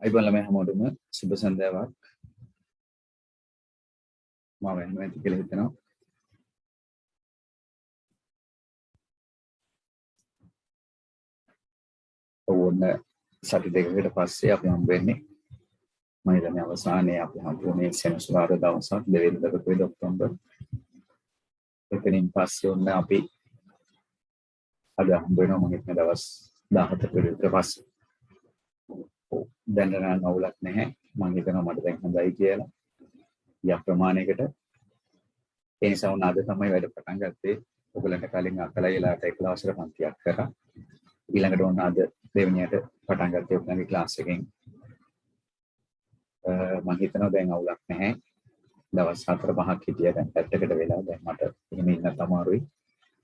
අයිබෝන් ළමයි හැමෝටම සුබ සන්ධ්‍යාවක් මම වෙනවා ඇති කියලා හිතනවා. ඕන්න සති දෙකකට පස්සේ අපි හම්බ වෙන්නේ මම හිතන්නේ අවසානයේ අපි හම්බුනේ සෙනසුරාදා දවසක් දෙවෙනිදා පෙරේද ඔක්තෝබර්. එතනින් පස්සේ ඔන්න අපි අද හම්බ වෙනවා මම හිතන දවස් 17 කට විතර පස්සේ. දැන් නම් අවුලක් නැහැ. මම හිතනවා මට දැන් හොඳයි කියලා. යක් ප්‍රමාණයකට ඒ නිසා උන් අද තමයි වැඩ පටන් ගත්තේ. ඔයගලන්ට කලින් අකලයි වෙලාවට එකලාසර පන්තියක් කරා. ඊළඟට ඔන්න අද දෙවෙනියට පටන් ගත්තේ ඔයගලගේ ක්ලාස් එකෙන්. මම හිතනවා දැන් අවුලක් නැහැ. දවස් 4-5ක් හිටියා දැන් පැත්තකට වෙලා දැන් මට එහෙම ඉන්න අමාරුයි.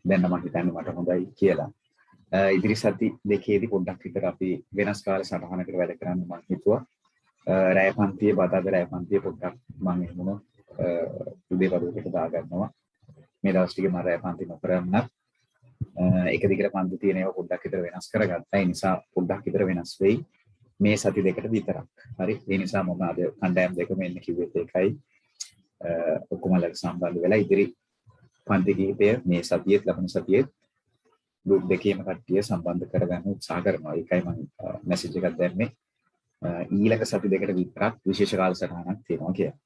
දැන් මම හිතන්නේ මට හොඳයි කියලා. ඉදිරි සති දෙකේදී පොඩ්ඩක් විතර අපි වෙනස් කාල සටහනකට වැඩ කරන්න මම හිතුවා. රැය පන්තියේ බදාද රැය පන්තියේ පොඩ්ඩක් මම එහෙම උදේ වරුවකට දාගන්නවා. මේ දවස් ටිකේ මම රැය පන්ති නොකරන්නත් එක දිගට පන්ති තියෙන ඒවා පොඩ්ඩක් විතර වෙනස් කරගත්තා. ඒ නිසා පොඩ්ඩක් විතර වෙනස් වෙයි මේ සති දෙකට විතරක්. හරි. ඒ නිසා මම අද කණ්ඩායම් දෙකම එන්න කිව්වෙත් ඒකයි. ඔක්කොමලට සම්බන්ධ වෙලා ඉදිරි පන්ති කිහිපය මේ සතියේත් ලබන සතියේත් ගෲප් දෙකේම කට්ටිය සම්බන්ධ කරගන්න උත්සාහ කරනවා. ඒකයි මම මැසේජ් එකක් දැම්මේ. ඊළඟ සති දෙකට විතරක් විශේෂ කාල සටහනක් තියෙනවා කියලා.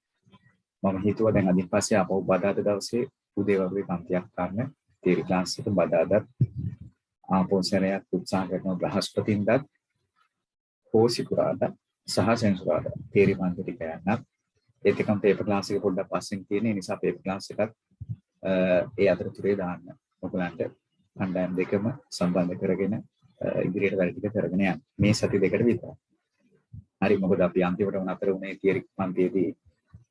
මම හිතුවා දැන් අදින් පස්සේ අපව බදාද දවසේ උදේ වරුවේ පන්තියක් ගන්න තීරි ක්ලාස් එක බදාදත් ආපෝසරයක් උත්සාහ කරනවා බ්‍රහස්පතින්දත් හෝසිකුරාදා සහ සෙන්සුරාදා තීරි පන්ති ටික යන්නත් ඒත් එකම පේපර් ක්ලාස් එක පොඩ්ඩක් පස්සෙන් තියෙන නිසා පේපර් ක්ලාස් එකත් ඒ අතරතුරේ දාන්න ඔයගලන්ට කණ්ඩායම් දෙකම සම්බන්ධ කරගෙන ඉදිරියට වැඩ ටික කරගෙන යන්න මේ සති දෙකට විතර. හරි මොකද අපි අන්තිමටම නතර වුණේ තියරි පන්තියේදී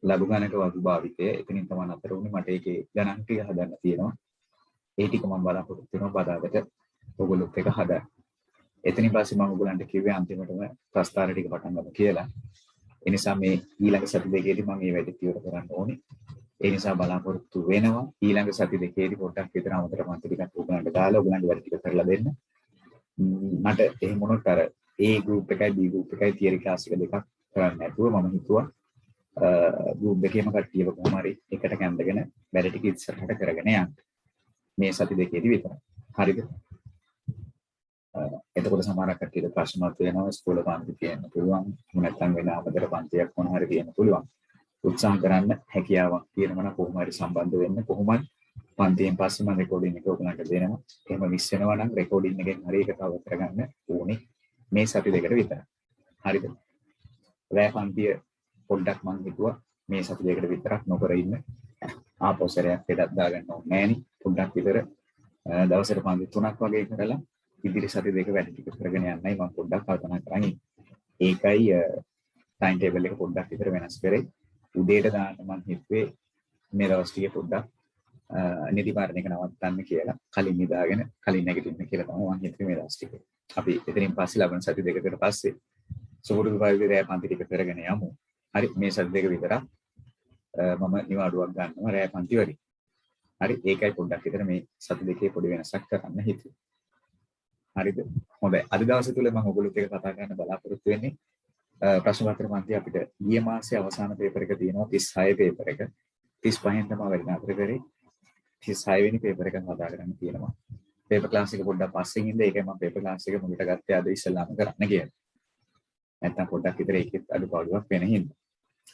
ලඝු ගණක වගේ භාවිතය. එතනින් තමයි නතර වුණේ. මට ඒකේ ගණන් ටික හදන්න තියෙනවා. ඒ ටික මම බලාපොරොත්තු වෙනවා බදාදට ඔයගොල්ලොත් එක හදන්න. එතනින් පස්සේ මම ඔයගලන්ට කිව්වේ අන්තිමටම ප්‍රස්තාර ටික පටන් ගමු කියලා. ඒ නිසා මේ ඊළඟ සති දෙකේදී මම මේ වැඩ ඉවර කරන්න ඕනේ. ඒ නිසා බලාපොරොත්තු වෙනවා ඊළඟ සති දෙකේදී පොඩ්ඩක් විතර අමතර පන්ති ටිකක් ඔයගලන්ට දාලා ඔයගලන්ට වැඩ ටික කරලා දෙන්න. මට එහෙම වුණොත් අර A group එකයි B group එකයි තියරි ක්ලාස් එක දෙකක් කරන්න නැතුව මම හිතුවා group දෙකේම කට්ටියව කොහොම හරි එකට කැඳගෙන වැඩ ටික ඉස්සරහට කරගෙන යන්න. මේ සති දෙකේදී විතරයි. හරිද? එතකොට සමහර කට්ටියට ප්‍රශ්න මත වෙනවා ඉස්කෝලේ පන්ති තියෙන්න පුළුවන්. නැත්නම් වෙන අමතර පන්තියක් මොන හරි තියෙන්න පුළුවන්. උත්සාහ කරන්න හැකියාවක් තියෙනවා නම් කොහොම හරි සම්බන්ධ වෙන්න. කොහොමද පන්තියෙන් පස්සේ මම රෙකෝඩින් එක ඔයගලන්ට දෙනවා. එහෙම මිස් වෙනවා නම් රෙකෝඩින් එකෙන් හරි ඒක කවර් කරගන්න ඕනේ. මේ සති දෙකට විතරයි. හරිද? රැය පන්තිය පොඩ්ඩක් මම හිතුවා මේ සති දෙකට විතරක් නොකර ඉන්න. ආපෝසරයක් දෙකක් දාගන්න ඕනේ නෑනේ. පොඩ්ඩක් විතර දවසට පන්ති 3ක් වගේ කරලා ඉදිරි සති දෙක වැඩ ටික කරගෙන යන්නයි මම පොඩ්ඩක් කල්පනා කරන්නේ. ඒකයි ටයිම් ටේබල් එක පොඩ්ඩක් විතර වෙනස් කරේ. උදේට දාන්න මම හිතුවේ මේ දවස් ටිකේ පොඩ්ඩක් නිදි පාරණ එක නවත්තන්න කියලා. කලින් නිදාගෙන කලින් නැගිටින්න කියලා තමයි මම හිතුවේ මේ දවස් ටිකේ. අපි එතනින් පස්සේ ලබන සති දෙකකට පස්සේ සුහුරු විභාගයේ පන්ති ටික කරගෙන යමු. හරි මේ සති දෙක විතරක් මම නිවාඩුවක් ගන්නවා රැය පන්ති වලින්. හරි ඒකයි පොඩ්ඩක් විතර මේ සති දෙකේ පොඩි වෙනසක් කරන්න හිතුවේ. හරිද? හොඳයි. අද දවසේ තුල මම ඔයගොල්ලොත් එක්ක කතා කරන්න බලාපොරොත්තු වෙන්නේ ප්‍රශ්න පත්‍ර පන්ති අපිට ගිය මාසේ අවසාන පේපර් එක තියෙනවා 36 පේපර් එක. 35න් තමයි වැඩි නතර කරේ. 36 වෙනි පේපර් එක කතා කරන්න තියෙනවා. පේපර් ක්ලාස් එක පොඩ්ඩක් පස්සෙන් ඉඳලා ඒකයි මම පේපර් ක්ලාස් එක මුලට ගත්තේ අද ඉස්සෙල්ලාම කරන්න කියලා. නැත්තම් පොඩ්ඩක් විතර ඒකෙත් අඩුපාඩුවක් වෙන හින්දා.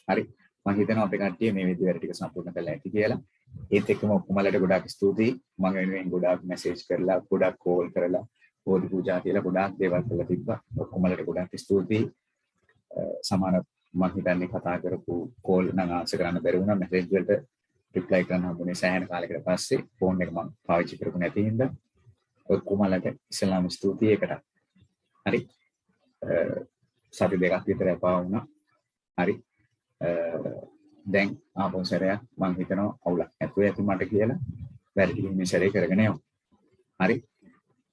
හරි. මම හිතනවා අපේ කට්ටිය මේ විදිහට ටික සම්පූර්ණ කරලා ඇති කියලා. ඒත් එක්කම ඔක්කොමලට ගොඩාක් ස්තුතියි. මම වෙනුවෙන් ගොඩාක් මැසේජ් කරලා ගොඩාක් කෝල් කරලා බෝධි පූජා කියලා ගොඩාක් දේවල් කරලා තිබ්බා. ඔක්කොමලට ගොඩාක් ස්තුතියි. සමහර මම හිතන්නේ කතා කරපු කෝල් නම් ආන්සර් කරන්න බැරි වුණා. මැසේජ් වලට රිප්ලයි කරන්න හම්බුනේ සෑහෙන කාලයකට පස්සේ. ෆෝන් එක මම පාවිච්චි කරපු නැති හින්දා ඔක්කොමලට ඉස්ලාම ස්තුතියි ඒකට. හරි. සති දෙකක් විතර එපා වුණා. හරි. දැන් ආපෝසරයක් මම හිතනවා අවුලක් නැතුව ඇති මට කියලා වැඩ ටික මේ සැරේ කරගෙන යමු. හරි.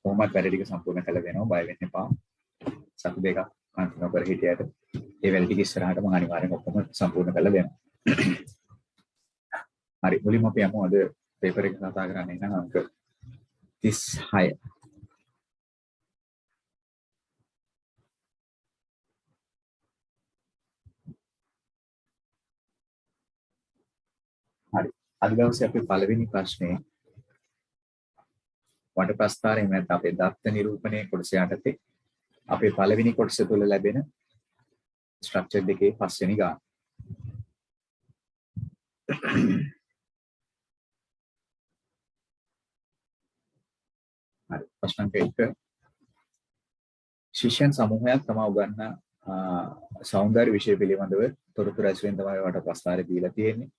කොහොමද වැඩ ටික සම්පූර්ණ කළ දෙනවා බය වෙන්න එපා. සති දෙකක් අන්තිම කර හිටියට ඒ වැඩ ටික ඉස්සරහට මම අනිවාර්යෙන් ඔක්කොම සම්පූර්ණ කරලා දෙනවා. හරි. මුලින්ම අපි යමු අද පේපර් එක කතා කරන්නේ නම් අංක 36. අද දවසේ අපි පළවෙනි ප්‍රශ්නේ වට ප්‍රස්ථාරයෙන් නැත්නම් අපේ දත්ත නිරූපණයේ කොටස යටතේ අපේ පළවෙනි කොටස තුළ ලැබෙන ස්ට්‍රක්චර් දෙකේ පස්වෙනි ගාන. හරි. ප්‍රශ්න අංක 1. ශිෂ්‍යයන් සමූහයක් තමයි උගන්නා සෞන්දර්ය විෂය පිළිබඳව තොරතුරු ඇසුරෙන් තමයි වට ප්‍රස්ථාරය දීලා තියෙන්නේ.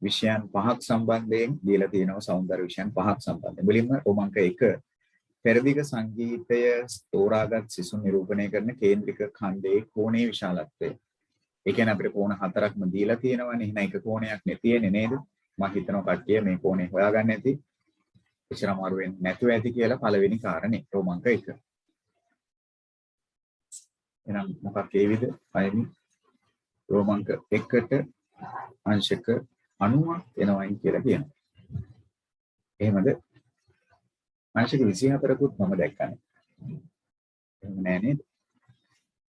විෂයන් 5ක් සම්බන්ධයෙන් දීලා තියෙනවා සෞන්දර්ය විෂයන් 5ක් සම්බන්ධයෙන්. මුලින්ම රෝමාංක 1 පෙරදිග සංගීතය තෝරාගත් සිසුන් නිරූපණය කරන කේන්ද්‍රික ඛණ්ඩයේ කෝණයේ විශාලත්වය. ඒ කියන්නේ අපිට කෝණ 4ක්ම දීලා තියෙනවානේ. එහෙනම් එක කෝණයක් නේ තියෙන්නේ නේද? මම හිතනවා කට්ටිය මේ කෝණේ හොයාගන්න ඇති. එච්චර අමාරු වෙන්නේ නැතුව ඇති කියලා පළවෙනි කාරණේ රෝමාංක 1. එහෙනම් මොකක් ඒවිද? පළවෙනි රෝමාංක 1ට අංශක 90ක් එනවයි කියලා කියනවා. එහෙමද? අංශක 24කුත් මම දැක්කනේ. එහෙම නෑ නේද?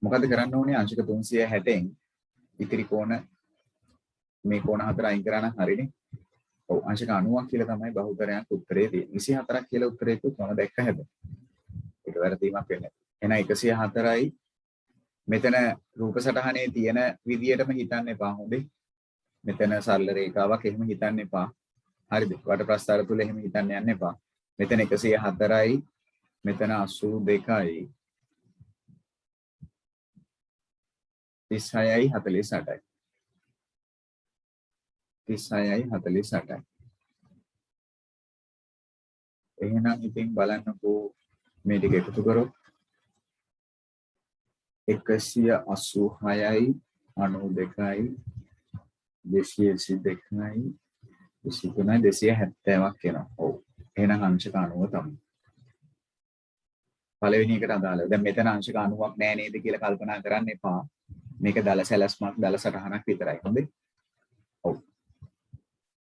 මොකද කරන්න ඕනේ අංශක 360න් ඉතිරි කෝණ මේ කෝණ 4 අයින් කරා නම් හරිනේ. ඔව් අංශක 90ක් කියලා තමයි බහුතරයක් උත්තරේ තියෙන්නේ. 24ක් කියලා උත්තරේකුත් මම දැක්ක හැබැයි. ඒක වැරදීමක් වෙන්නේ. එහෙනම් 104යි මෙතන රූප සටහනේ තියෙන විදියටම හිතන්න එපා හොඳේ. මෙතන සරල රේඛාවක් එහෙම හිතන්න එපා. හරිද? වට ප්‍රස්ථාර තුල එහෙම හිතන්න යන්න එපා. මෙතන 104යි මෙතන 82යි 36යි 48යි 36යි 48යි. එහෙනම් ඉතින් බලන්නකෝ මේ ටික එකතු කරොත් 186යි 92යි 222යි 230ක් එනවා. ඔව්. එහෙනම් අංශක 90 තමයි. පළවෙනි එකට අදාළව. දැන් මෙතන අංශක 90ක් නෑ නේද කියලා කල්පනා කරන්න එපා. මේක දල සැලැස්මක් දල සටහනක් විතරයි. හොඳේ. ඔව්.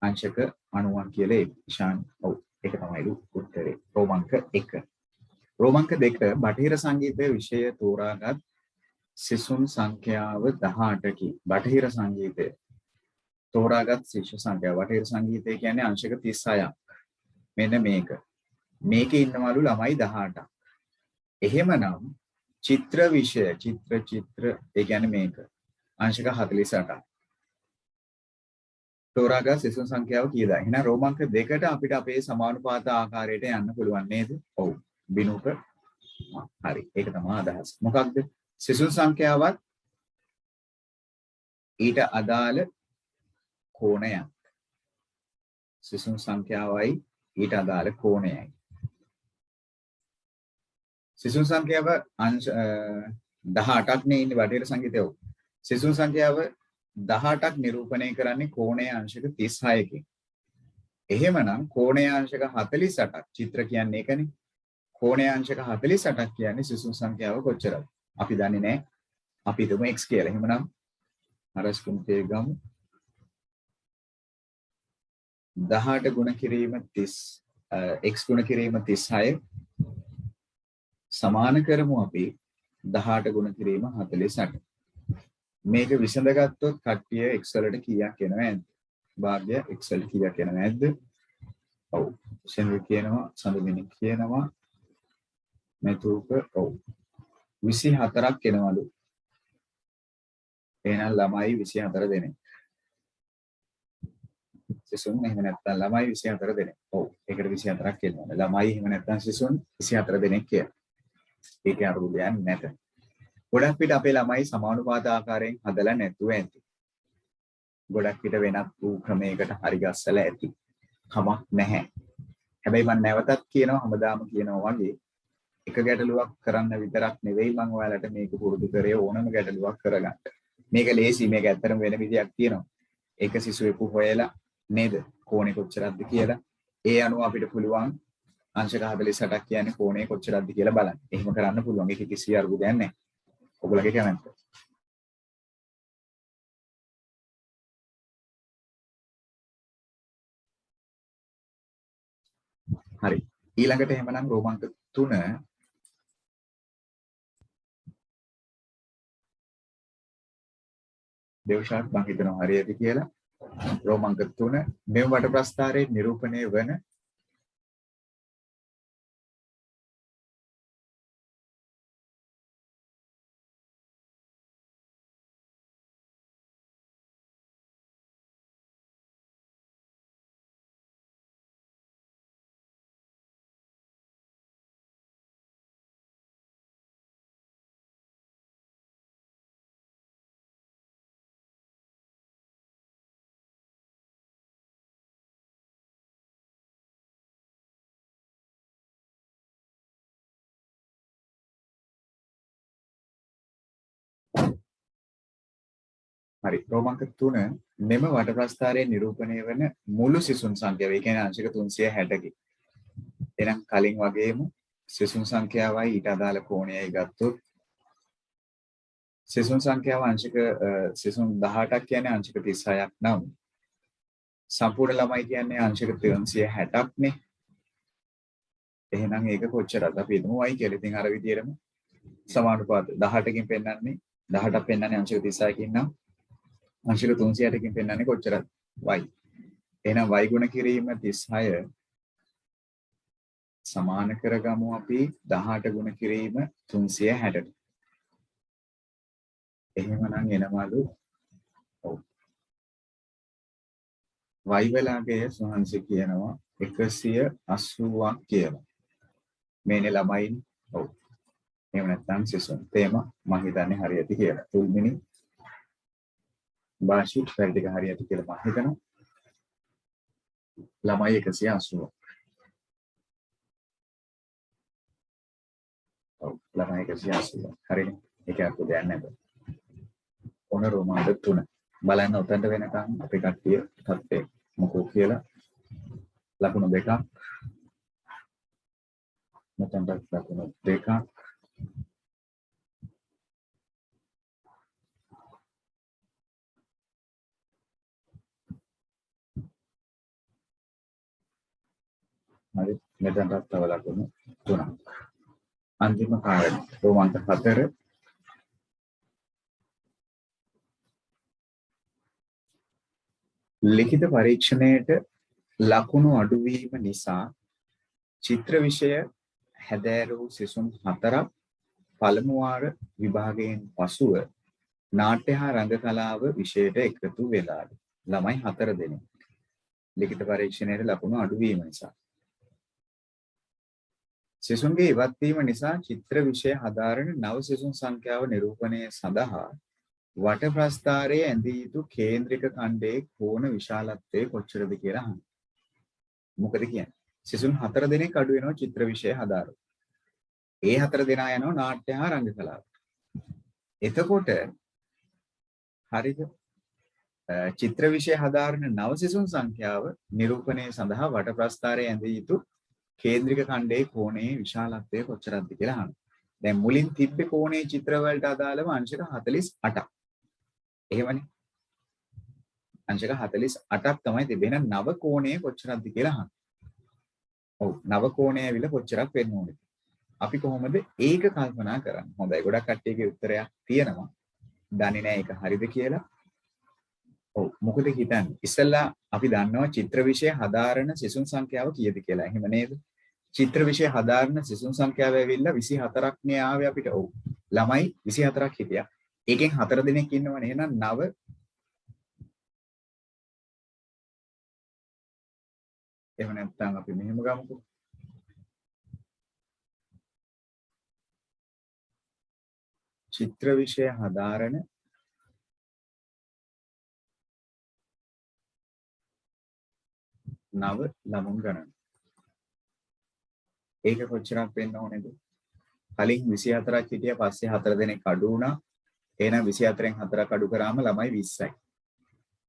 අංශක 90ක් කියලා ඒ ඉෂාන්. ඔව්. ඒක තමයි උත්තරේ. රෝමාංක 1. රෝමාංක 2 බටහිර සංගීතයේ විෂය තෝරාගත් සිසුන් සංඛ්‍යාව 18කි. බටහිර සංගීතය තෝරාගත් ශිෂ්‍ය සංඛ්‍යාව. බටහිර සංගීතය කියන්නේ අංශක 36ක්. මෙන්න මේක. මේකේ ඉන්නවලු ළමයි 18ක්. එහෙමනම් චිත්‍ර විෂය චිත්‍ර ඒ කියන්නේ මේක අංශක 48ක්. තෝරාගත් සිසුන් සංඛ්‍යාව කීයද? එහෙනම් රෝමාංක 2ට අපිට අපේ සමානුපාත ආකාරයට යන්න පුළුවන් නේද? ඔව්. බිනුක හරි. ඒක තමයි අදහස. මොකක්ද? සිසුන් සංඛ්‍යාවත් ඊට අදාළ කෝණයක්. සිසුන් සංඛ්‍යාවයි ඊට අදාළ කෝණයයි. සිසුන් සංඛ්‍යාව අංශ 18ක් නේ ඉන්නේ බටහිර සංගීතයේ. සිසුන් සංඛ්‍යාව 18ක් නිරූපණය කරන්නේ කෝණයේ අංශක 36කින්. එහෙමනම් කෝණයේ අංශක 48ක් චිත්‍ර කියන්නේ ඒකනේ. කෝණයේ අංශක 48ක් කියන්නේ සිසුන් සංඛ්‍යාව කොච්චරද? අපි දන්නේ නැහැ. අපි හිතමු x කියලා. එහෙමනම් හරස්කුන්තේ ගමු 18 ගුණ කිරීම 30 x ගුණ කිරීම 36 සමාන කරමු අපි 18 ගුණ කිරීම 48. මේක විසඳගත්තොත් කට්ටිය x වලට කීයක් එනවද නැද්ද? භාග්‍ය x වලට කීයක් එනවද නැද්ද? ඔව්. සෙන්වි කියනවා සඳමිනි කියනවා මෙතුක ඔව් 24ක් එනවලු. එහෙනම් ළමයි 24 දෙනෙක්. සිසුන් එහෙම නැත්නම් ළමයි 24 දෙනෙක්. ඔව්. ඒකට 24ක් එනවා. ළමයි එහෙම නැත්නම් සිසුන් 24 දෙනෙක් කියලා. ඒකේ අරුදයක් නැත. ගොඩක් පිට අපේ ළමයි සමානුපාත ආකාරයෙන් හදලා නැතුව ඇති. ගොඩක් පිට වෙනත් වූ ක්‍රමයකට හරි ගස්සලා ඇති. කමක් නැහැ. හැබැයි මම නැවතත් කියනවා හැමදාම කියනවා වගේ එක ගැටලුවක් කරන්න විතරක් නෙවෙයි මම ඔයාලට මේක පුරුදු කරේ ඕනම ගැටලුවක් කරගන්න. මේක ලේසි මේක ඇත්තටම වෙන විදියක් තියෙනවා. ඒක සිසුවෙකු හොයලා නේද? කෝණේ කොච්චරක්ද කියලා. ඒ අනුව අපිට පුළුවන් අංශක 48ක් කියන්නේ කෝණේ කොච්චරක්ද කියලා බලන්න. එහෙම කරන්න පුළුවන්. ඒක කිසි අරුදයක් නැහැ. ඔයගොල්ලෝගේ කැමැත්ත. හරි. ඊළඟට එහෙමනම් රෝමාංක 3 දේවශාත් මම හිතනවා හරියද කියලා. රෝමාංක 3 මෙම වට ප්‍රස්ථාරයේ නිරූපණය වන හරි රෝමාංක 3 මෙම වට ප්‍රස්ථාරයේ නිරූපණය වන මුළු සිසුන් සංඛ්‍යාව. ඒ කියන්නේ අංශක 360කි. එහෙනම් කලින් වගේම සිසුන් සංඛ්‍යාවයි ඊට අදාළ කෝණයයි ගත්තොත් සිසුන් සංඛ්‍යාව අංශක සිසුන් 18ක් කියන්නේ අංශක 36ක් නම් සම්පූර්ණ ළමයි කියන්නේ අංශක 360ක් නේ. එහෙනම් ඒක කොච්චරද? අපි හිතමු y කියලා. ඉතින් අර විදිහටම සමානුපාත 18කින් පෙන්නන්නේ 18ක් පෙන්නන්නේ අංශක 36කින් නම් අංශක 360කින් පෙන්නන්නේ කොච්චරද? y. එහෙනම් y ගුණ කිරීම 36 සමාන කරගමු අපි 18 ගුණ කිරීම 360ට. එහෙමනම් එනවලු ඔව් y වලගේ සෝහන්සි කියනවා 180ක් කියලා. මේනේ ළමයින් ඔව්. එහෙම නැත්නම් සිසුන්. තේම මම හිතන්නේ හරියට කියලා. තුන්වෙනි භාෂිත වැඩි ටික හරියට කියලා මම හිතනවා. ළමයි 180. ඔව් ළමයි 180. හරිනේ. ඒක අපු දෙයක් නැද්ද? ඔන රෝමාංක 3. බලන්න උතන්ට වෙනකන් අපේ කට්ටිය තත්ත්වය මොකෝ කියලා ලකුණු දෙකක් මෙතනට ලකුණු දෙකක් හරි මෙතනට තව ලකුණු 3ක් අන්තිම කාර්යය රෝමාංක 4 ලිඛිත පරීක්ෂණයට ලකුණු අඩුවීම නිසා චිත්‍ර විෂය හැදෑරූ සිසුන් 4ක් පළමු වාර විභාගයෙන් පසුව නාට්‍ය හා රංග කලාව විෂයට එකතු වෙලා ළමයි 4 දෙනෙක් ලිඛිත පරීක්ෂණයට ලකුණු අඩුවීම නිසා සිසුන්ගේ ඉවත් වීම නිසා චිත්‍ර විෂය හදාරන නව සිසුන් සංඛ්‍යාව නිරූපණය සඳහා වට ප්‍රස්ථාරයේ ඇඳී යුතු කේන්ද්‍රික ඛණ්ඩයේ කෝණ විශාලත්වය කොච්චරද කියලා අහනවා. මොකද කියන්නේ? සිසුන් 4 දෙනෙක් අඩු වෙනවා චිත්‍ර විෂය හදාරන. ඒ 4 දෙනා යනවා නාට්‍ය හා රංග කලාව. එතකොට හරිද? චිත්‍ර විෂය හදාරන නව සිසුන් සංඛ්‍යාව නිරූපණය සඳහා වට ප්‍රස්ථාරයේ ඇඳී යුතු කේන්ද්‍රික ඛණ්ඩයේ කෝණයේ විශාලත්වය කොච්චරද කියලා අහනවා. දැන් මුලින් තිබ්බේ කෝණයේ චිත්‍ර වලට අදාළව අංශක 48ක්. එහෙමනේ. අංශක 48ක් තමයි තිබෙන නව කෝණය කොච්චරක්ද කියලා අහන්න. ඔව් නව කෝණය ඇවිල්ලා කොච්චරක් වෙන්න ඕනද? අපි කොහොමද ඒක කල්පනා කරන්නේ? හොඳයි ගොඩක් කට්ටියගේ උත්තරයක් තියෙනවා. දන්නේ නැහැ ඒක හරිද කියලා. ඔව් මොකද හිතන්නේ? ඉස්සෙල්ලා අපි දන්නවා චිත්‍ර විෂය හදාරන සිසුන් සංඛ්‍යාව කීයද කියලා. එහෙම නේද? චිත්‍ර විෂය හදාරන සිසුන් සංඛ්‍යාව ඇවිල්ලා 24ක් නේ ආවේ අපිට. ඔව් ළමයි 24ක් හිටියා. ඒකෙන් 4 දෙනෙක් ඉන්නවනේ. එහෙනම් 9 එහෙම නැත්නම් අපි මෙහෙම ගමුකෝ. චිත්‍ර විෂය හදාරන නව ළමුන් ගණන. ඒක කොච්චරක් වෙන්න ඕනේද? කලින් 24ක් හිටියා පස්සේ 4 දෙනෙක් අඩු වුණා. එහෙනම් 24න් 4ක් අඩු කරාම ළමයි 20යි.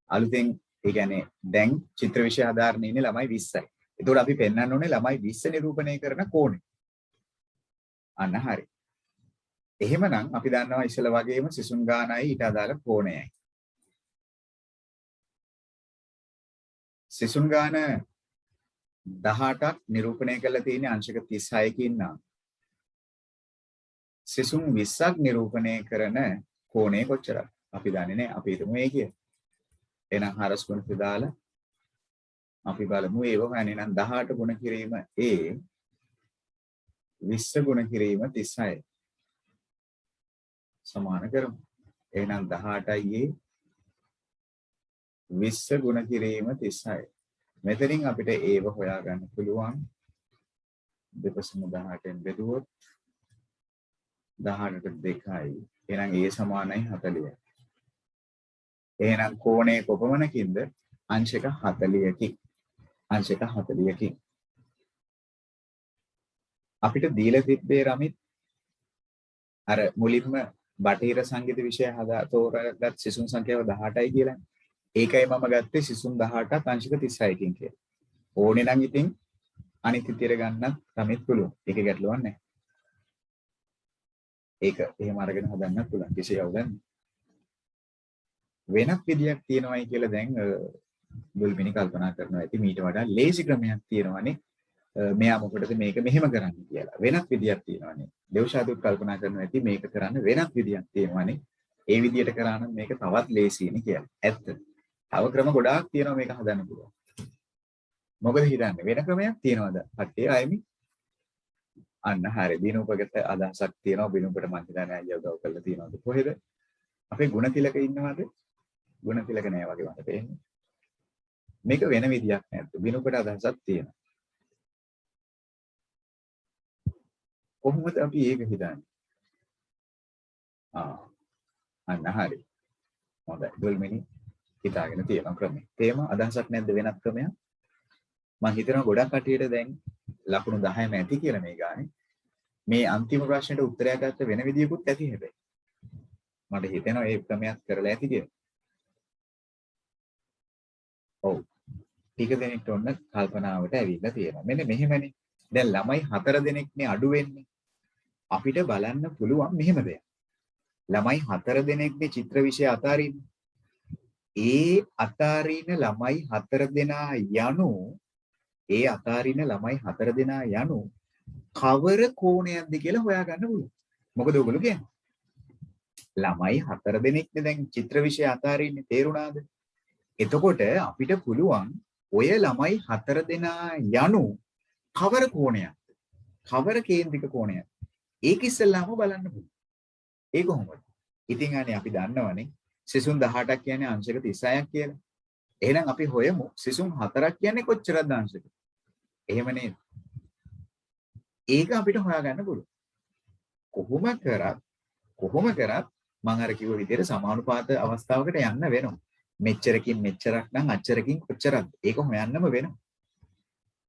අලුතෙන් ඒ කියන්නේ දැන් චිත්‍ර විෂය හදාරන ඉන්නේ ළමයි 20යි. ඒතකොට අපි පෙන්වන්න ඕනේ ළමයි 20 නිරූපණය කරන කෝණය. අන්න හරි. එහෙමනම් අපි දන්නවා ඉස්සෙල්ලා වගේම සිසුන් ගානයි ඊට අදාළ කෝණයයි. සිසුන් ගාන 18ක් නිරූපණය කරලා තියෙන අංශක 36කින් නම් සිසුන් 20ක් නිරූපණය කරන කෝණය කොච්චරද? අපි දන්නේ නැහැ. අපි හිතමු මේ කිය. එහෙනම් හරස් ගුණිත දාලා අපි බලමු ඒව හොයන්නේ නම් 18 ගුණ කිරීම a 20 ගුණ කිරීම 36 සමාන කරමු. එහෙනම් 18යි a 20 ගුණ කිරීම 36. මෙතනින් අපිට ඒව හොයාගන්න පුළුවන්. 2.18න් බෙදුවොත් 18ට 2යි. එහෙනම් a සමානයි 40. එහෙනම් කෝණය කොපමණකින්ද? අංශක 40කින්. අංශක 40කින්. අපිට දීලා තිබ්බේ රමිත් අර මුලින්ම බටහිර සංගීත විෂය තෝරාගත් සිසුන් සංඛ්‍යාව 18යි කියලා. ඒකයි මම ගත්තේ සිසුන් 18ත් අංශක 36කින් කියලා. ඕනේ නම් ඉතින් අනිත් විදියට ගන්නත් රමිත් පුළුවන්. ඒක ගැටලුවක් නැහැ. ඒක එහෙම අරගෙන හදන්නත් පුළුවන්. කිසි අවුලක් නැහැ. වෙනත් විදියක් තියෙනවායි කියලා දැන් බුල්මිනි කල්පනා කරනවා ඇති මීට වඩා ලේසි ක්‍රමයක් තියෙනවානේ මෙයා මොකටද මේක මෙහෙම කරන්නේ කියලා. වෙනත් විදියක් තියෙනවානේ. දෙව්ෂාදුත් කල්පනා කරනවා ඇති මේක කරන්න වෙනත් විදියක් තියෙනවානේ. ඒ විදියට කරා නම් මේක තවත් ලේසියිනේ කියලා. ඇත්ත. තව ක්‍රම ගොඩාක් තියෙනවා මේක හදන්න පුළුවන්. මොකද හිතන්නේ වෙන ක්‍රමයක් තියෙනවද? කට්ටිය ආයෙමි අන්න හරිය. බිනූපකට අදහසක් තියෙනවා. බිනූපට මං හිතන්නේ අයියා උදව් කරලා තියෙනවද කොහෙද? අපේ ගුණතිලක ඉන්නවද? ගුණතිලක නෑ වගේ මට පේන්නේ. මේක වෙන විදියක් නේද? බිනූපට අදහසක් තියෙනවා. කොහොමද අපි ඒක හිතන්නේ? අන්න හරි. හොඳයි. දුල්මිනි හිතාගෙන තියෙන ක්‍රමය. තේම අදහසක් නැද්ද වෙනත් ක්‍රමයක්? මම හිතනවා ගොඩක් කටියට දැන් ලකුණු 10ම ඇති කියලා මේ ගානේ. මේ අන්තිම ප්‍රශ්නෙට උත්තරයක් ගත්ත වෙන විදියකුත් ඇති හැබැයි. මට හිතෙනවා මේ ක්‍රමයක් කරලා ඇති කියලා. ඔව්. ටික දෙනෙක්ට ඔන්න කල්පනාවට ඇවිල්ලා තියෙනවා. මෙන්න මෙහෙමනේ. දැන් ළමයි 4 දෙනෙක්නේ අඩු වෙන්නේ. අපිට බලන්න පුළුවන් මෙහෙම දෙයක්. ළමයි 4 දෙනෙක්නේ චිත්‍ර විෂය අතාරින්නේ. ඒ අතාරින ළමයි 4 දෙනා යනු ඒ අතාරින ළමයි 4 දෙනා යනු කවර කෝණයක්ද කියලා හොයාගන්න පුළුවන්. මොකද ඔයගොල්ලෝ කියන්නේ? ළමයි 4 දෙනෙක්නේ දැන් චිත්‍ර විෂය අතාරින්නේ තේරුණාද? එතකොට අපිට පුළුවන් ඔය ළමයි 4 දෙනා යනු කවර කෝණයක්ද? කවර කේන්ද්‍රික කෝණයක්ද? ඒක ඉස්සෙල්ලාම බලන්න පුළුවන්. ඒ කොහොමද? ඉතින් අනේ අපි දන්නවනේ සිසුන් 18ක් කියන්නේ අංශක 36ක් කියලා. එහෙනම් අපි හොයමු සිසුන් 4ක් කියන්නේ කොච්චරද අංශක? එහෙම නේද? ඒක අපිට හොයාගන්න පුළුවන්. කොහොම කරත් මම අර කිව්ව විදිහට සමානුපාත අවස්ථාවකට යන්න වෙනවා. මෙච්චරකින් මෙච්චරක් නම් අච්චරකින් කොච්චරද? ඒක හොයන්නම වෙනවා.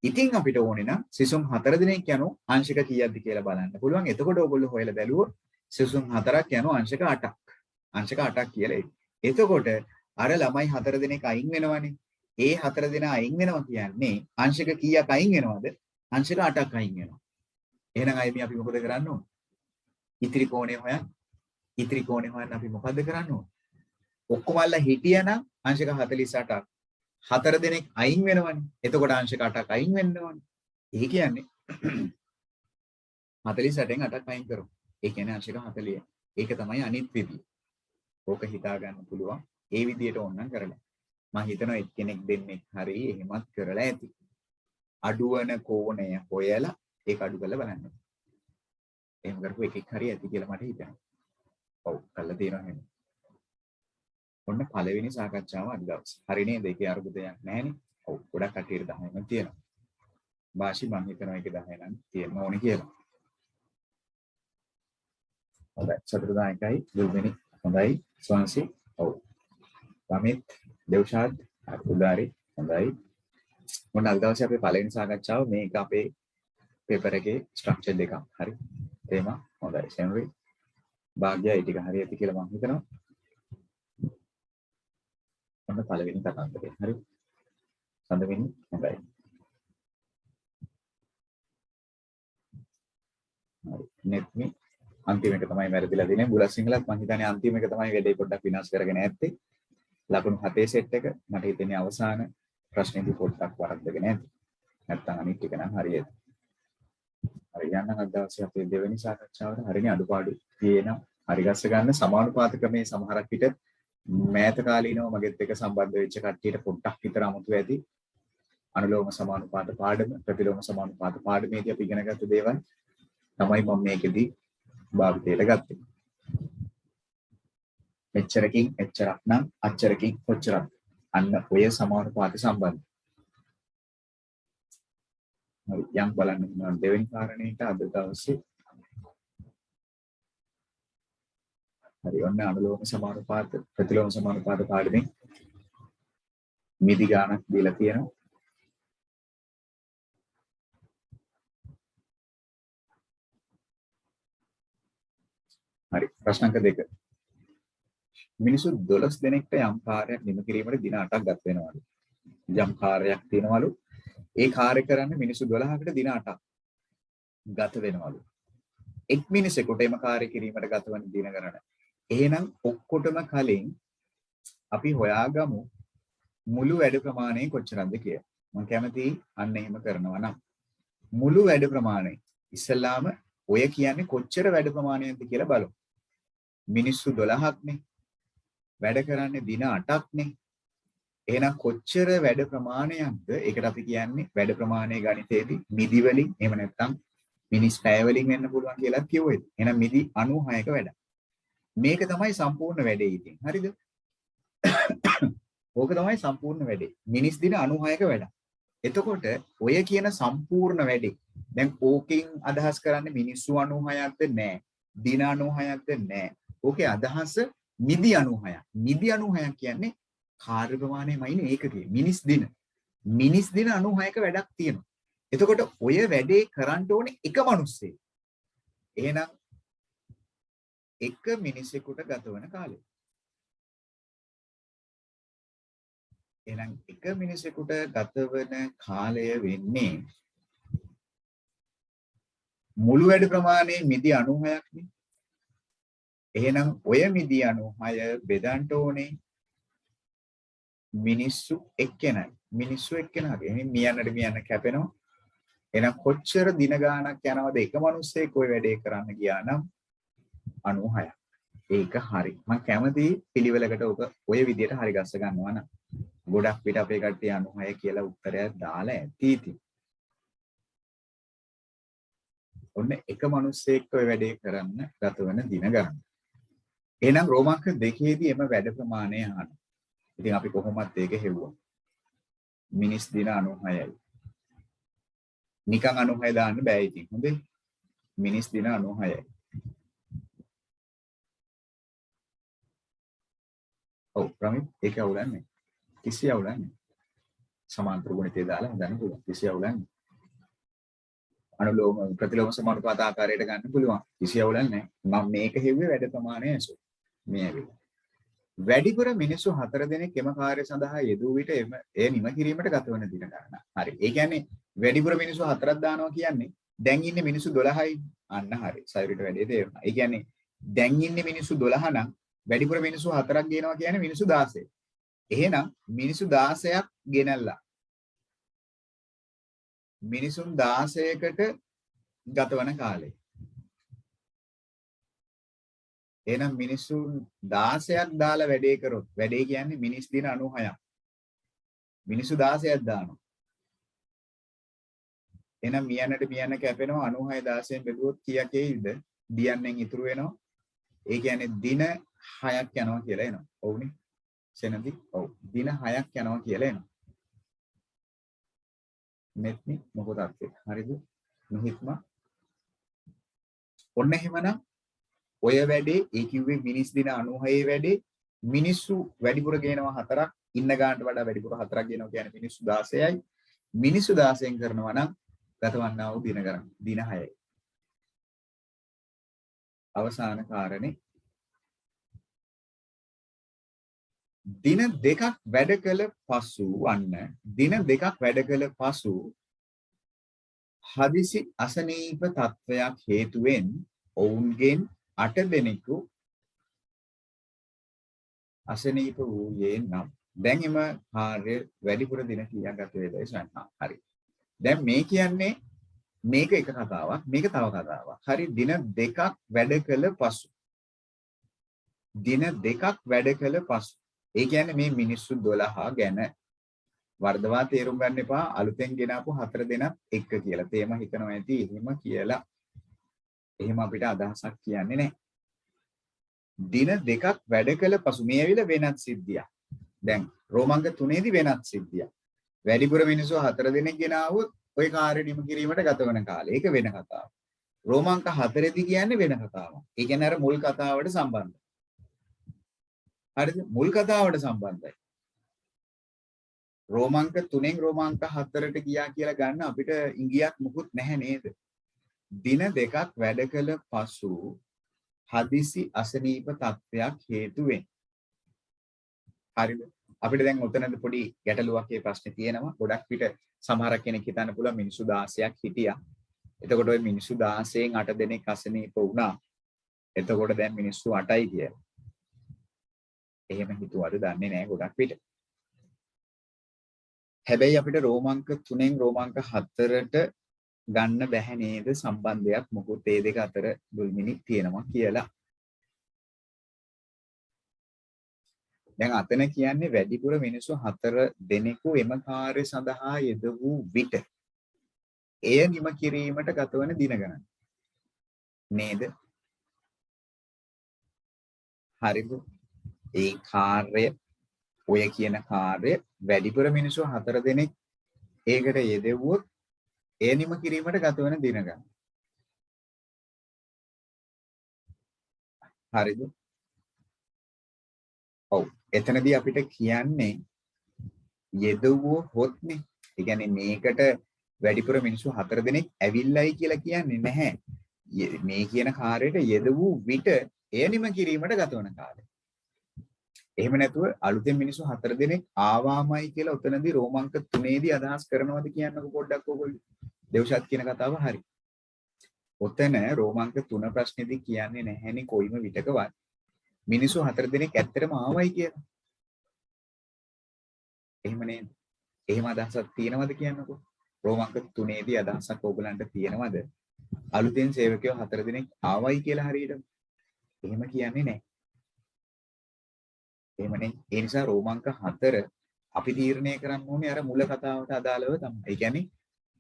ඉතින් අපිට ඕනේ නම් සිසුන් 4 දෙනෙක් යනෝ අංශක කීයක්ද කියලා බලන්න පුළුවන්. එතකොට ඔයගොල්ලෝ හොයලා බැලුවොත් සිසුන් 4ක් යනෝ අංශක 8ක්. අංශක 8ක් කියලා එයි. එතකොට අර ළමයි 4 දෙනෙක් අයින් වෙනවනේ. ඒ 4 දෙනා අයින් වෙනවා කියන්නේ අංශක කීයක් අයින් වෙනවද? අංශක 8ක් අයින් වෙනවා. එහෙනම් අයිමි අපි මොකද කරන්න ඕන? ඉතිරි කෝණය හොයන්න. ඉතිරි කෝණය හොයන්න අපි මොකද්ද කරන්න ඕන? ඔක්කොම අල්ල හිටියනම් අංශක 48ක් 4 දෙනෙක් අයින් වෙනවනේ. එතකොට අංශක 8ක් අයින් වෙන්න ඕනේ. ඒ කියන්නේ 48න් 8ක් අයින් කරමු. ඒ කියන්නේ අංශක 40. ඒක තමයි අනිත් විදිය. ඕක හිතා ගන්න පුළුවන්. ඒ විදියට ඕනනම් කරලා. මම හිතනවා එක්කෙනෙක් දෙන්නෙක් හරි එහෙමත් කරලා ඇති. අඩුවන කෝණය හොයලා ඒක අඩු කරලා බලන්න. එහෙම කරපු එකෙක් හරි ඇති කියලා මට හිතෙනවා. ඔව් කළා තියෙනවා එහෙම. ඔන්න පළවෙනි සාකච්ඡාව අද දවසේ. හරි නේද? ඒකේ අරුබුදයක් නැහැනේ. ඔව් ගොඩක් කටියට 10ක් තියෙනවා. වාසි මම හිතනවා ඒක 10 නම් තියෙන්න ඕනේ කියලා. හොඳයි. සතරදායකයි දුල්මිනි. හොඳයි. ස්වාංශි. ඔව්. රමිත් දෙව්ෂාද් උදාරි. හොඳයි. මොන අද දවසේ අපේ පළවෙනි සාකච්ඡාව මේක අපේ පේපර් එකේ ස්ට්‍රක්චර් දෙකක්. හරි. තේමා හොඳයි. සෙන්රි. භාග්‍යයි ටික හරි ඇති කියලා මම හිතනවා. ඔන්න පළවෙනි කතාන්තරය. හරි. සඳවෙනි හොඳයි. හරි. නෙත්මි අන්තිම එක තමයි වැරදිලා තියෙන්නේ. බුලත් සිංහලත් මම හිතන්නේ අන්තිම එක තමයි වැඩේ පොඩ්ඩක් විනාශ කරගෙන ඇත්තේ. ලකුණු 7 සෙට් එක මට හිතෙන්නේ අවසාන ප්‍රශ්නේදී පොඩ්ඩක් වරද්දගෙන ඇති. නැත්තම් අනිත් ටික නම් හරියට. හරි යන්න අද දවසේ අපේ දෙවෙනි සාකච්ඡාවට හරිනේ අඩුපාඩු තියෙනවා. හරි ගස්ස ගන්න සමානුපාත ක්‍රමයේ සමහරක් විට මෑත කාලීනව මගෙත් එක්ක සම්බන්ධ වෙච්ච කට්ටියට පොඩ්ඩක් විතර අමුතු ඇති. අනුලෝම සමානුපාත පාඩම, ප්‍රතිලෝම සමානුපාත පාඩමේදී අපි ඉගෙනගත්ත දේවල් තමයි මම මේකෙදී භාවිතයට ගත්තේ. මෙච්චරකින් එච්චරක් නම් අච්චරකින් කොච්චරක්. අන්න ඔය සමානුපාත සම්බන්ධ. හරි යම් බලන්න මම දෙවෙනි කාරණේට අද දවසේ හරි ඔන්න අනුලෝම සමානුපාත ප්‍රතිලෝම සමානුපාත පාඩමේ මිදි ගානක් දීලා තියෙනවා. හරි ප්‍රශ්නක 2. මිනිස්සු 12 දෙනෙක්ට යම් කාර්යයක් නිම කිරීමට දින 8ක් ගත වෙනවලු. යම් කාර්යයක් තියෙනවලු. ඒ කාර්ය කරන්න මිනිස්සු 12කට දින 8ක් ගත වෙනවලු. එක් මිනිසෙකුට එම කාර්ය කිරීමට ගත වන දින ගණන. එහෙනම් ඔක්කොටම කලින් අපි හොයාගමු මුළු වැඩ ප්‍රමාණය කොච්චරද කියලා. මම කැමතියි අන්න එහෙම කරනවා නම් මුළු වැඩ ප්‍රමාණය ඉස්සෙල්ලාම ඔය කියන්නේ කොච්චර වැඩ ප්‍රමාණයක්ද කියලා බලමු. මිනිස්සු 12ක්නේ. වැඩ කරන්නේ දින 8ක්නේ. එහෙනම් කොච්චර වැඩ ප්‍රමාණයක්ද? ඒකට අපි කියන්නේ වැඩ ප්‍රමාණය ගණිතයේදී මිදි වලින් එහෙම නැත්නම් මිනිස් පැය වලින් වෙන්න පුළුවන් කියලා කිව්වෙද? එහෙනම් මිදි 96ක වැඩ. මේක තමයි සම්පූර්ණ වැඩේ ඉතින්. හරිද? ඕක තමයි සම්පූර්ණ වැඩේ. මිනිස් දින 96ක වැඩ. එතකොට ඔය කියන සම්පූර්ණ වැඩේ දැන් ඕකෙන් අදහස් කරන්නේ මිනිස්සු 96ක්ද නෑ. දින 96ක්ද නෑ. ඕකේ අදහස මිදි 96ක්. මිදි 96ක් කියන්නේ කාර්ය ප්‍රමාණයමයිනේ ඒක කියන්නේ. මිනිස් දින 96ක වැඩක් තියෙනවා. එතකොට ඔය වැඩේ කරන්න ඕනේ එක මිනිස්සෙක්. එහෙනම් එක මිනිසෙකුට ගතවන කාලය. එහෙනම් එක මිනිසෙකුට ගතවන කාලය වෙන්නේ මුළු වැඩ ප්‍රමාණය මිදි 96ක්නේ. එහෙනම් ඔය මිදි 96 බෙදන්න ඕනේ මිනිස්සු එක්කෙනයි. මිනිස්සු එක්කෙනාගේ. එහෙනම් මියන්නට කැපෙනවා. එහෙනම් කොච්චර දින ගාණක් යනවද එක මිනිස්සෙක් ඔය වැඩේ කරන්න ගියා නම් 96ක්. ඒක හරි. මම කැමතියි පිළිවෙලකට ඔය විදිහට හරි ගස්ස ගන්නවා නම්. ගොඩක් පිට අපේ කට්ටිය 96 කියලා උත්තරයක් දාලා ඇති ඉතින්. ඔන්න එක මිනිස්සෙක් ඔය වැඩේ කරන්න ගත වෙන දින ගණන. එහෙනම් රෝමාංක 2ේදී එම වැඩ ප්‍රමාණය අහන්න. ඉතින් අපි කොහොමත් ඒක හෙව්වා. මිනිස් දින 96යි. නිකන් 96 දාන්න බෑ ඉතින්. හොඳේ. මිනිස් දින 96යි. ඔව් ප්‍රමිත් ඒක අවුලන්නේ. කිසි අවුලන්නේ. සමාන්තර ගුණිතය දාලා හදන්න පුළුවන්. කිසි අවුලන්නේ. අනුලෝම ප්‍රතිලෝම සමානුපාත ආකාරයට ගන්න පුළුවන්. කිසි අවුලක් නැහැ. මම මේක හෙව්වේ වැඩ ප්‍රමාණය ඇසු. මේ ඇවිල්ලා. වැඩිපුර මිනිස්සු 4 දෙනෙක් එම කාර්ය සඳහා යෙදූ විට එය නිම කිරීමට ගතවන දින ගණන. හරි. ඒ කියන්නේ වැඩිපුර මිනිස්සු 4ක් දානවා කියන්නේ දැන් ඉන්නේ මිනිස්සු 12යි. අන්න හරි. සයිරිට වැඩේ තේරුණා. ඒ කියන්නේ දැන් ඉන්නේ මිනිස්සු 12 නම් වැඩිපුර මිනිස්සු 4ක් ගේනවා කියන්නේ මිනිස්සු 16. එහෙනම් මිනිස්සු 16ක් ගෙනල්ලා මිනිසුන් 16කට ගතවන කාලය. එහෙනම් මිනිසුන් 16ක් දාලා වැඩේ කරොත් වැඩේ කියන්නේ මිනිස් දින 96ක්. මිනිස්සු 16ක් දානවා. එහෙනම් මියන්න කැපෙනවා 96 16න් බෙදුවොත් කීයක් එයිද? දියන්නෙන් ඉතුරු වෙනවා. ඒ කියන්නේ දින 6ක් යනවා කියලා එනවා. ඔව්නේ. සෙනදි ඔව්. දින 6ක් යනවා කියලා එනවා. මෙත්නි මොකද අර්ථය? හරිද? නොහිත්ම ඔන්න එහෙමනම් ඔය වැඩේ ඒ කිව්වේ මිනිස් දින 96 වැඩේ මිනිස්සු වැඩිපුර ගේනවා 4ක් ඉන්න ගානට වඩා වැඩිපුර 4ක් ගේනවා කියන්නේ මිනිස්සු 16යි මිනිස්සු 16න් කරනවා නම් ගතවන්නා වූ දින ගණන දින 6යි අවසාන කාරණේ දින දෙකක් වැඩ කළ පසු දින දෙකක් වැඩ කළ පසු හදිසි අසනීප තත්වයක් හේතුවෙන් ඔවුන්ගෙන් 8 දෙනෙකු අසනීප වූයේ නම් දැන් එම කාර්ය වැඩිපුර දින කීයක් ගත වේදයි සන්නා. හරි. දැන් මේ කියන්නේ මේක එක කතාවක් මේක තව කතාවක්. හරි දින දෙකක් වැඩ කළ පසු දින දෙකක් වැඩ කළ පසු. ඒ කියන්නේ මේ මිනිස්සු 12 ගැන වර්ධවා තේරුම් ගන්න එපා අලුතෙන් ගෙනාපු 4 දෙනත් එක්ක කියලා. තේම හිතනවා ඇති එහෙම කියලා. එහෙම අපිට අදහසක් කියන්නේ නැහැ. දින දෙකක් වැඩ කළ පසු මේ ඇවිල්ලා වෙනත් සිද්ධියක්. දැන් රෝමාංග 3 දී වෙනත් සිද්ධියක්. වැඩිපුර මිනිස්සු 4 දෙනෙක් ගෙනාවොත් ওই කාර්ය නිම කිරීමට ගත වෙන කාලය. ඒක වෙන කතාවක්. රෝමාංක 4 දී කියන්නේ වෙන කතාවක්. ඒ කියන්නේ අර මුල් කතාවට සම්බන්ධයි. හරිද? මුල් කතාවට සම්බන්ධයි. රෝමාංක 3න් රෝමාංක 4ට ගියා කියලා ගන්න අපිට ඉංගියක් මුකුත් නැහැ නේද? දින දෙකක් වැඩ කළ පසු හදිසි අසනීප තත්ත්වයක් හේතුවෙන්. හරිද? අපිට දැන් උතනද පොඩි ගැටලුවක් මේ ප්‍රශ්නේ තියෙනවා. ගොඩක් පිට සමහරක් කෙනෙක් හිතන්න පුළුවන් මිනිස්සු 16ක් හිටියා. එතකොට ওই මිනිස්සු 16න් 8 දෙනෙක් අසනීප වුණා. එතකොට දැන් මිනිස්සු 8යි කියලා. එහෙම හිතුවද දන්නේ නැහැ ගොඩක් පිට. හැබැයි අපිට රෝමාංක 3න් රෝමාංක 4ට ගන්න බැහැ නේද සම්බන්ධයක් මොකද මේ දෙක අතර දුල්මිනි තියෙනවා කියලා. දැන් අතන කියන්නේ වැඩිපුර මිනිස්සු 4 දෙනෙකු එම කාර්ය සඳහා යෙදවූ විට එය නිම කිරීමට ගතවන දින ගණන. නේද? හරිද? ඒ කාර්ය ඔය කියන කාර්ය වැඩිපුර මිනිස්සු 4 දෙනෙක් ඒකට යෙදෙව්වොත් එය නිම කිරීමට ගතවන දින ගණන. හරිද? ඔව්. එතනදී අපිට කියන්නේ යෙදුවොත්නේ. ඒ කියන්නේ මේකට වැඩිපුර මිනිස්සු 4 දෙනෙක් ඇවිල්ලයි කියලා කියන්නේ නැහැ. මේ කියන කාර්යයට යෙදවූ විට එය නිම කිරීමට ගතවන කාලය. එහෙම නැතුව අලුතෙන් මිනිස්සු 4 දෙනෙක් ආවාමයි කියලා උතනදී රෝමාංක 3 දී අදහස් කරනවද කියන්නකො පොඩ්ඩක් ඔයගොල්ලෝ. දේව්ෂාත් කියන කතාව හරි. ඔතන රෝමාංක 3 ප්‍රශ්නේදී කියන්නේ නැහැනේ කොයිම විටකවත් මිනිස්සු 4 දෙනෙක් ඇත්තටම ආවයි කියලා. එහෙම නේද? එහෙම අදහසක් තියෙනවද කියන්නකො. රෝමාංක 3 දී අදහසක් ඕගලන්ට තියෙනවද? අලුතෙන් සේවකයෝ 4 දෙනෙක් ආවයි කියලා හරියට. එහෙම කියන්නේ නැහැ. එහෙමනේ. ඒ නිසා රෝමාංක 4 අපි තීරණය කරන්න ඕනේ අර මුල කතාවට අදාළව තමයි. ඒ කියන්නේ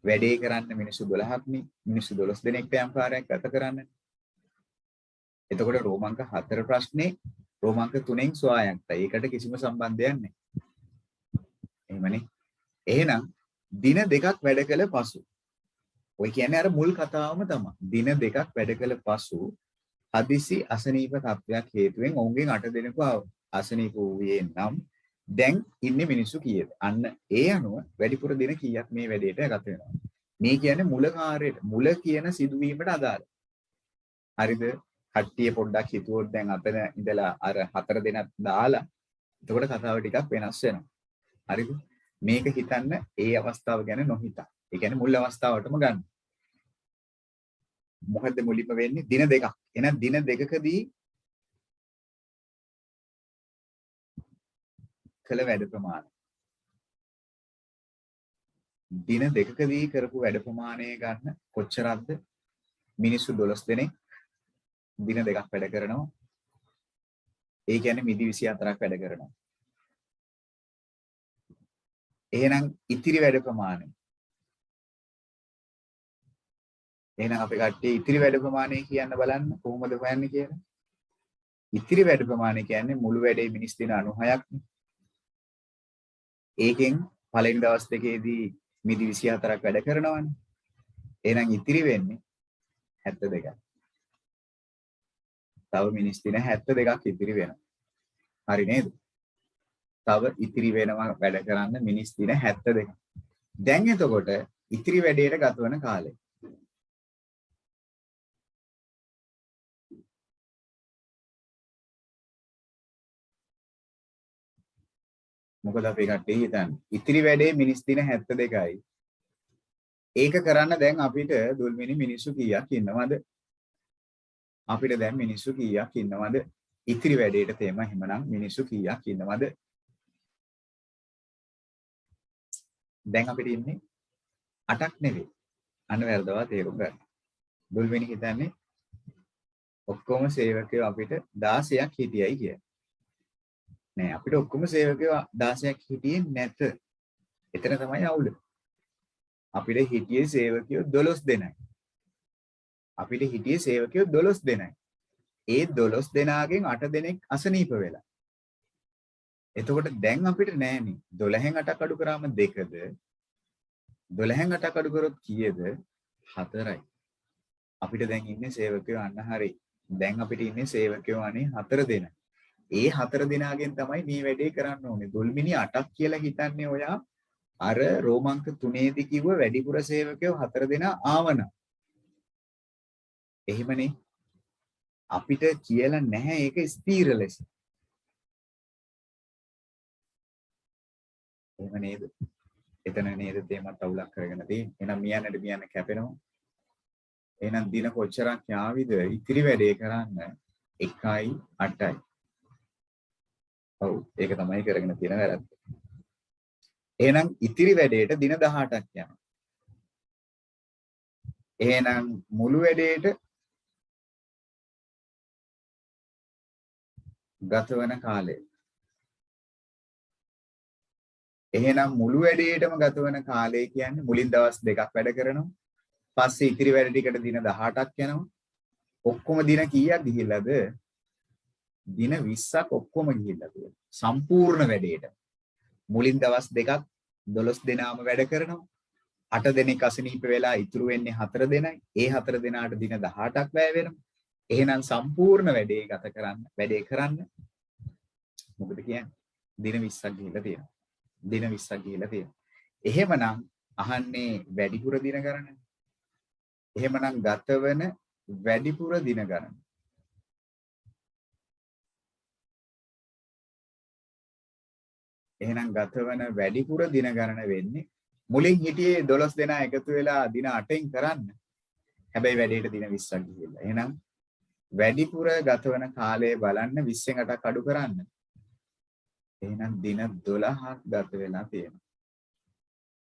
වැඩේ කරන්න මිනිස්සු 12ක්නේ. මිනිස්සු 12 දෙනෙක්ට යම් කාර්යයක් ගත කරන්න. එතකොට රෝමාංක 4 ප්‍රශ්නේ රෝමාංක 3න් සොයායක්තයි. ඒකට කිසිම සම්බන්ධයක් නැහැ. එහෙමනේ. එහෙනම් දින දෙකක් වැඩ කළ පසු ඔය කියන්නේ අර මුල් කතාවම තමයි. දින දෙකක් වැඩ කළ පසු හදිසි අසනීප තත්ත්වයක් හේතුවෙන් ඔවුන්ගෙන් 8 දෙනෙකු අසනීප වූයේ නම් දැන් ඉන්නේ මිනිස්සු කීයද? අන්න ඒ අනුව වැඩිපුර දින කීයක් මේ වැඩේට ගත වෙනවා. මේ කියන්නේ මුල කාර්යයට මුල කියන සිදුවීමට අදාළ. හරිද? කට්ටිය පොඩ්ඩක් හිතුවොත් දැන් අතන ඉඳලා අර 4 දෙනෙක් දාලා එතකොට කතාව ටිකක් වෙනස් වෙනවා. හරිද? මේක හිතන්න ඒ අවස්ථාව ගැන නොහිතා. ඒ කියන්නේ මුල් අවස්ථාවටම ගන්න. මොකද්ද මුලින්ම වෙන්නේ? දින දෙකක්. එහෙනම් දින දෙකකදී කළ වැඩ ප්‍රමාණය. දින දෙකකදී කරපු වැඩ ප්‍රමාණය ගන්න කොච්චරක්ද? මිනිස්සු 12 දෙනෙක් දින දෙකක් වැඩ කරනවා. ඒ කියන්නේ මිදි 24ක් වැඩ කරනවා. එහෙනම් ඉතිරි වැඩ ප්‍රමාණය. එහෙනම් අපි කට්ටිය ඉතිරි වැඩ ප්‍රමාණය කියන්න බලන්න කොහොමද හොයන්නේ කියලා. ඉතිරි වැඩ ප්‍රමාණය කියන්නේ මුළු වැඩේ මිනිස් දින 96ක්. ඒකෙන් පළවෙනි දවස් දෙකේදී මිදි 24ක් වැඩ කරනවානේ. එහෙනම් ඉතිරි වෙන්නේ 72ක්. තව මිනිස් දින 72ක් ඉතිරි වෙනවා. හරි නේද? තව ඉතිරි වෙනවා වැඩ කරන්න මිනිස් දින 72ක්. දැන් එතකොට ඉතිරි වැඩේට ගතවන කාලය. මොකද අපි කට්ටිය හිතන්නේ ඉතිරි වැඩේ මිනිස් දින 72යි. ඒක කරන්න දැන් අපිට දුල්මිනි මිනිස්සු කීයක් ඉන්නවද? අපිට දැන් මිනිස්සු කීයක් ඉන්නවද? ඉතිරි වැඩේට තේම එහෙමනම් මිනිස්සු කීයක් ඉන්නවද? දැන් අපිට ඉන්නේ 8ක් නෙවෙයි. අන්න වැරදවා තේරුම් ගන්න. දුල්මිනි හිතන්නේ ඔක්කොම සේවකයෝ අපිට 16ක් හිටියයි කිය. නෑ අපිට ඔක්කොම සේවකයෝ 16ක් හිටියේ නැත. එතන තමයි අවුල. අපිට හිටියේ සේවකයෝ 12 දෙනයි. අපිට හිටියේ සේවකයෝ 12 දෙනයි. ඒ 12 දෙනාගෙන් 8 දෙනෙක් අසනීප වෙලා. එතකොට දැන් අපිට නෑනේ 12න් 8ක් අඩු කරාම 2ද 12න් 8ක් අඩු කරොත් කීයද 4යි. අපිට දැන් ඉන්නේ සේවකයෝ අන්න හරි. දැන් අපිට ඉන්නේ සේවකයෝ අනේ 4 දෙනා. ඒ 4 දෙනාගෙන් තමයි මේ වැඩේ කරන්න ඕනේ. දොල්මිනි 8ක් කියලා හිතන්නේ ඔයා අර රෝමාංක 3ේදී කිව්ව වැඩිපුර සේවකයෝ 4 දෙනා ආවනම්. එහෙමනේ අපිට කියලා නැහැ ඒක ස්ථීර ලෙස. එහෙම නේද? එතන නේද තේමත් අවුලක් කරගෙන තියෙන්නේ. එහෙනම් මියන්නට කැපෙනවා. එහෙනම් දින කොච්චරක් යාවිද ඉතිරි වැඩේ කරන්න 1යි 8යි. ඔව් ඒක තමයි කරගෙන තියෙන වැරද්ද. එහෙනම් ඉතිරි වැඩේට දින 18ක් යනවා. එහෙනම් මුළු වැඩේට ගතවන කාලය. එහෙනම් මුළු වැඩේටම ගතවන කාලය කියන්නේ මුලින් දවස් 2ක් වැඩ කරනවා. පස්සේ ඉතිරි වැඩ ටිකට දින 18ක් යනවා. ඔක්කොම දින කීයක් ගිහිල්ලාද? දින 20ක් ඔක්කොම ගිහිල්ලා තියෙනවා. සම්පූර්ණ වැඩේට. මුලින් දවස් 2ක් 12 දෙනාම වැඩ කරනවා. 8 දෙනෙක් අසනීප වෙලා ඉතුරු වෙන්නේ 4 දෙනයි. ඒ 4 දෙනාට දින 18ක් වැය වෙනවා. එහෙනම් සම්පූර්ණ වැඩේ කරන්න මොකද කියන්නේ? දින 20ක් ගිහිල්ලා තියෙනවා. දින 20ක් ගිහිල්ලා තියෙනවා. එහෙමනම් අහන්නේ වැඩිපුර දින ගණන. එහෙමනම් ගතවන වැඩිපුර දින ගණන. එහෙනම් ගතවන වැඩිපුර දින ගණන වෙන්නේ මුලින් හිටියේ 12 දෙනා එකතු වෙලා දින 8න් කරන්න. හැබැයි වැඩේට දින 20ක් ගිහිල්ලා. එහෙනම් වැඩිපුර ගතවන කාලය බලන්න 20න් 8ක් අඩු කරන්න. එහෙනම් දින 12ක් ගත වෙලා තියෙනවා.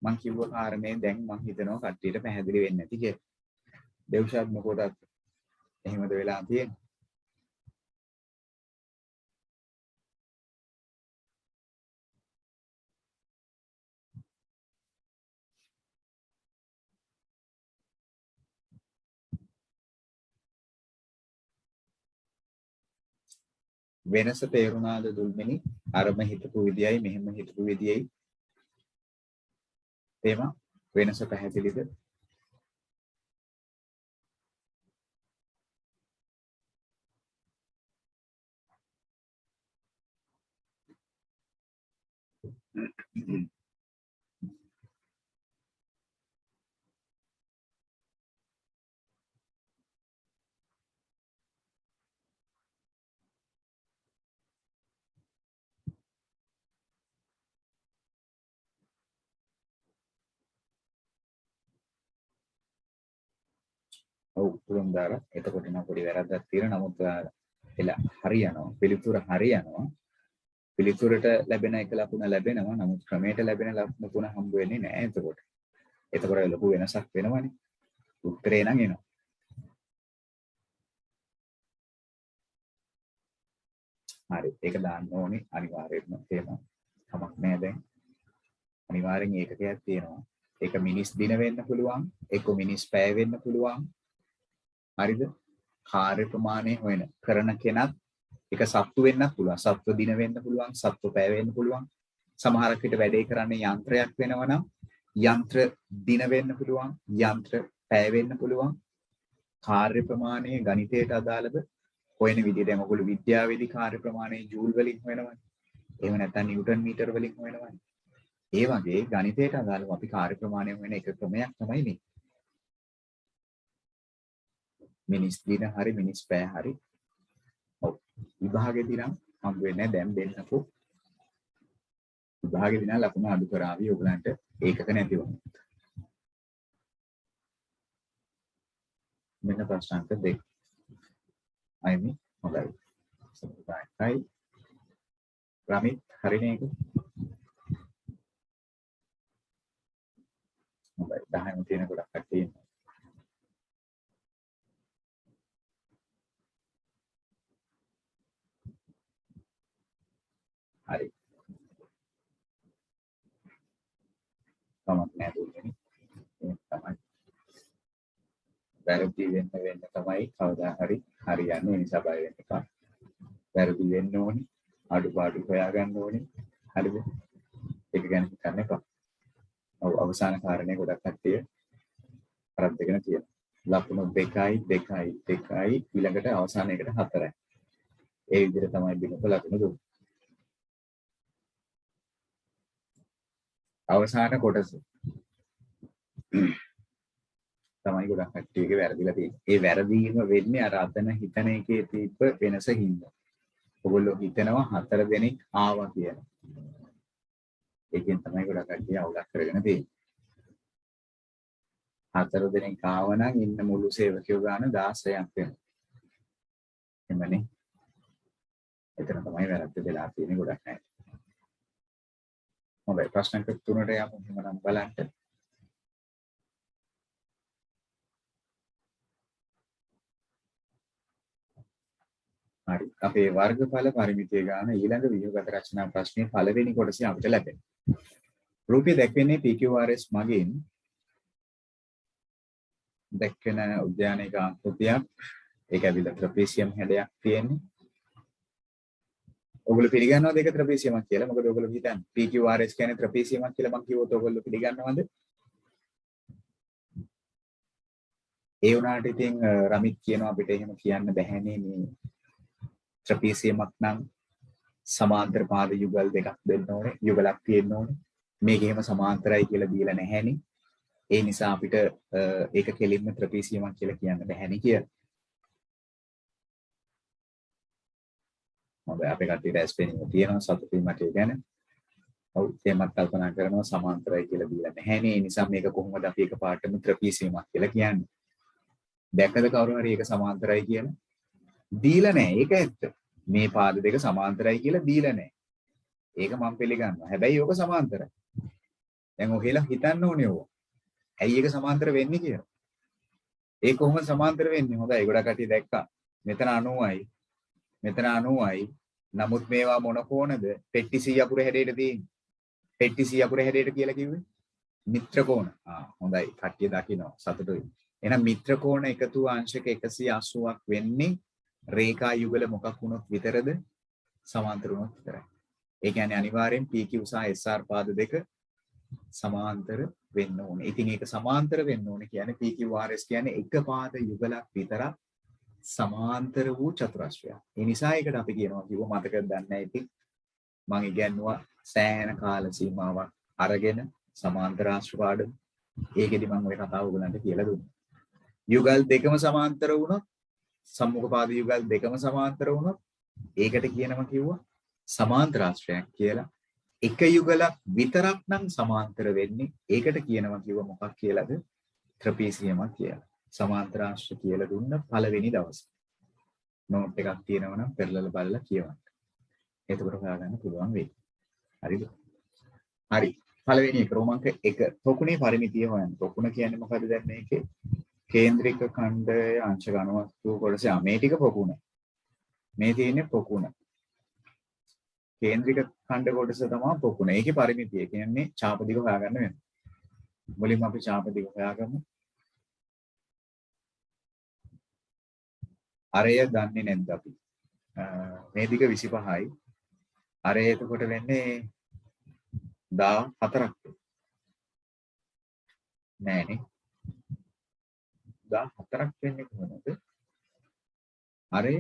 මං කිව්ව කාරණේ දැන් මං හිතනවා කට්ටියට පැහැදිලි වෙන්නේ නැති කියලා. දෙව්ෂාත් මොකටද එහෙමද වෙලා තියෙන්නේ? වෙනස තේරුණාද දුල්මිනි? අරම හිතපු විදියයි මෙහෙම හිතපු විදියයි තේම වෙනස පැහැදිලිද? ඔව් තුරුම් දාලා එතකොට නම් පොඩි වැරද්දක් තියෙනවා. නමුත් එලා හරියනවා. පිළිතුර හරියනවා. පිළිතුරට ලැබෙන එක ලකුණ ලැබෙනවා. නමුත් ක්‍රමයට ලැබෙන ලකුණ තුන හම්බ වෙන්නේ නැහැ එතකොට. එතකොට ලොකු වෙනසක් වෙනවනේ. උත්තරේ නම් එනවා. හරි. ඒක දාන්න ඕනේ අනිවාර්යයෙන්ම තේම. කමක් නැහැ දැන්. අනිවාර්යෙන් ඒකකයක් තියෙනවා. ඒක මිනිස් දින වෙන්න පුළුවන්. ඒක මිනිස් පැය වෙන්න පුළුවන්. හරිද? කාර්ය ප්‍රමාණය හොයන කරන කෙනත් ඒක සත්තු වෙන්නත් පුළුවන්. සත්ව දින වෙන්න පුළුවන්. සත්ව පැය වෙන්න පුළුවන්. සමහරක් විට වැඩේ කරන්නේ යන්ත්‍රයක් වෙනවා නම් යන්ත්‍ර දින වෙන්න පුළුවන්. යන්ත්‍ර පැය වෙන්න පුළුවන්. කාර්ය ප්‍රමාණය ගණිතයට අදාළව හොයන විදිහ දැන් ඔයගොල්ලෝ විද්‍යාවේදී කාර්ය ප්‍රමාණය ජූල් වලින් හොයනවනේ. එහෙම නැත්නම් නිව්ටන් මීටර වලින් හොයනවනේ. ඒ වගේ ගණිතයට අදාළව අපි කාර්ය ප්‍රමාණය හොයන එක ක්‍රමයක් තමයි මේ. මිනිස් දින හරි මිනිස් පැය හරි. ඔව්. විභාගෙදී නම් හම්බ වෙන්නේ දැන් දෙන්නකෝ. විභාගෙදී නම් ලකුණු අඩු කරાવી ඔයගලන්ට ඒකක නැති වුණා. මෙන්න ප්‍රශ්න අංක 2. අයිමි හොඳයි. සම්පූර්ණයි. රමිත් හරිනේ ඒක. හොඳයි. 10ම තියෙන ගොඩක් කට්ටිය ඉන්නවා. හරි. කමක් නැහැ දුන්නේ. ඒක තමයි. වැරදි වෙන්න තමයි කවදා හරි හරියන්නේ. ඒ නිසා බය වෙන්න එපා. වැරදි වෙන්න ඕනේ. අඩුපාඩු හොයාගන්න ඕනේ. හරිද? ඒක ගැන හිතන්න එපා. අවසාන කාරණේ ගොඩක් කට්ටිය කරද්දගෙන තියෙනවා. ලකුණු 2යි ඊළඟට අවසාන එකට 4යි. ඒ විදිහට තමයි බිනක ලකුණු දුන්නේ. අවසාන කොටස තමයි ගොඩක් කට්ටියගේ වැරදිලා තියෙන්නේ. ඒ වැරදීම වෙන්නේ අර අතන හිතන එකේ තිබ්බ වෙනස හින්දා. ඔයගොල්ලෝ හිතනවා 4 දෙනෙක් ආවා කියලා. ඒකෙන් තමයි ගොඩක් කට්ටිය අවුලක් කරගෙන තියෙන්නේ. 4 දෙනෙක් ආව නම් ඉන්න මුළු සේවකයෝ ගාන 16ක් වෙනවා. එමනේ. එතන තමයි වැරද්ද වෙලා තියෙන්නේ ගොඩක් අය. හොඳයි ප්‍රශ්න තුනට යමු එහෙනම් බලන්න. හරි. අපේ වර්ගඵල පරිමිතිය ගාන ඊළඟ ව්‍යුහගත රචනා ප්‍රශ්නයේ පළවෙනි කොටසේ අපිට ලැබෙනවා. රූපය දැක්වෙන්නේ PQRS මගින් දැක්වෙන උද්‍යානයක ආකෘතියක්. ඒක ඇවිල්ලා ට්‍රපීසියම් හැඩයක් තියෙන්නේ. ඔයගොල්ලෝ පිළිගන්නවද ඒක ට්‍රපීසියමක් කියලා? මොකද ඔයගොල්ලෝ හිතන්නේ PQRS කියන්නේ ට්‍රපීසියමක් කියලා මම කිව්වොත් ඔයගොල්ලෝ පිළිගන්නවද? ඒ වුණාට ඉතින් රමිත් කියනවා අපිට එහෙම කියන්න බැහැනේ මේ ට්‍රපීසියමක් නම් සමාන්තර පාද යුගල් දෙකක් දෙන්න ඕනේ. යුගලක් තියෙන්න ඕනේ. මේක එහෙම සමාන්තරයි කියලා දීලා නැහැනේ. ඒ නිසා අපිට ඒක කෙලින්ම ට්‍රපීසියමක් කියලා කියන්න බැහැනේ කියලා. හොඳයි අපේ කට්ටියට ඇස්පෙනින්ම තියෙනවා සතුටින් මට ඒ ගැන. ඔව් එහෙමත් කල්පනා කරනවා සමාන්තරයි කියලා දීලා නැහැනේ. ඒ නිසා මේක කොහොමද අපි එකපාරටම ට්‍රපීසියමක් කියලා කියන්නේ? දැකද කවුරු හරි ඒක සමාන්තරයි කියලා? දීලා නැහැ. ඒක ඇත්ත. මේ පාද දෙක සමාන්තරයි කියලා දීලා නැහැ. ඒක මම පිළිගන්නවා. හැබැයි ඕක සමාන්තරයි. දැන් ඔහෙලා හිතන්න ඕනේ ඕක. ඇයි ඒක සමාන්තර වෙන්නේ කියලා? ඒක කොහොමද සමාන්තර වෙන්නේ? හොඳයි ගොඩක් කට්ටිය දැක්කා. මෙතන 90යි. මෙතන 90යි. නමුත් මේවා මොන කෝණද? පෙට්ටි C අකුර හැඩයට තියෙන්නේ. පෙට්ටි C අකුර හැඩයට කියලා කිව්වේ මිත්‍ර කෝණ. හොඳයි. කට්ටිය දකිනවා. සතුටුයි. එහෙනම් මිත්‍ර කෝණ එකතු අංශක 180ක් වෙන්නේ රේඛා යුගල මොකක් වුණොත් විතරද? සමාන්තර වුණොත් විතරයි. ඒ කියන්නේ අනිවාර්යෙන් PQ සහ SR පාද දෙක සමාන්තර වෙන්න ඕනේ. ඉතින් ඒක සමාන්තර වෙන්න ඕනේ කියන්නේ PQRS කියන්නේ එක පාද යුගලක් විතරක් සමාන්තර වූ චතුරස්‍රයක්. ඒ නිසා ඒකට අපි කියනවා කිව්ව මතකද දන්නේ නැහැ ඉතින් මම ඉගෙනුවා සෑහෙන කාල සීමාවක් අරගෙන සමාන්තර ආශ්‍රවාඩ. ඒකෙදි මම ওই කතාව ඔයගලන්ට කියලා දුන්නා. යුගල් දෙකම සමාන්තර වුණොත් සම්මුඛ පාද යුගල් දෙකම සමාන්තර වුණොත් ඒකට කියනවා කිව්වා සමාන්තරාශ්‍රයක් කියලා. එක යුගලක් විතරක් නම් සමාන්තර වෙන්නේ ඒකට කියනවා කිව්ව මොකක් කියලාද? ට්‍රපීසියමක් කියලා. සමාන්තරාශ්‍ර කියලා දුන්න පළවෙනි දවසේ. නෝට් එකක් තියෙනවා නම් පෙරලලා බලලා කියවන්න. එතකොට හොයාගන්න පුළුවන් වෙයි. හරිද? හරි. පළවෙනි එක රෝමාංක 1 තොකුණේ පරිමිතිය හොයන්න. තොකුණ කියන්නේ මොකද දැන් මේකේ? කේන්ද්‍රික ඛණ්ඩයේ අංශ ඝනවස්තු කොටස මේ ටික පොකුණ. මේ තියෙන්නේ පොකුණ. කේන්ද්‍රික ඛණ්ඩ කොටස තමයි පොකුණ. ඒකේ පරිමිතිය කියන්නේ ඡාප දිග හොයාගන්න වෙනවා. මුලින්ම අපි ඡාප දිග හොයාගමු. අරය දන්නේ නැද්ද අපි? මේ දිග 25යි. අරය එතකොට වෙන්නේ 14ක්. නෑනේ. 14ක් වෙන්නේ කොහොමද? අරය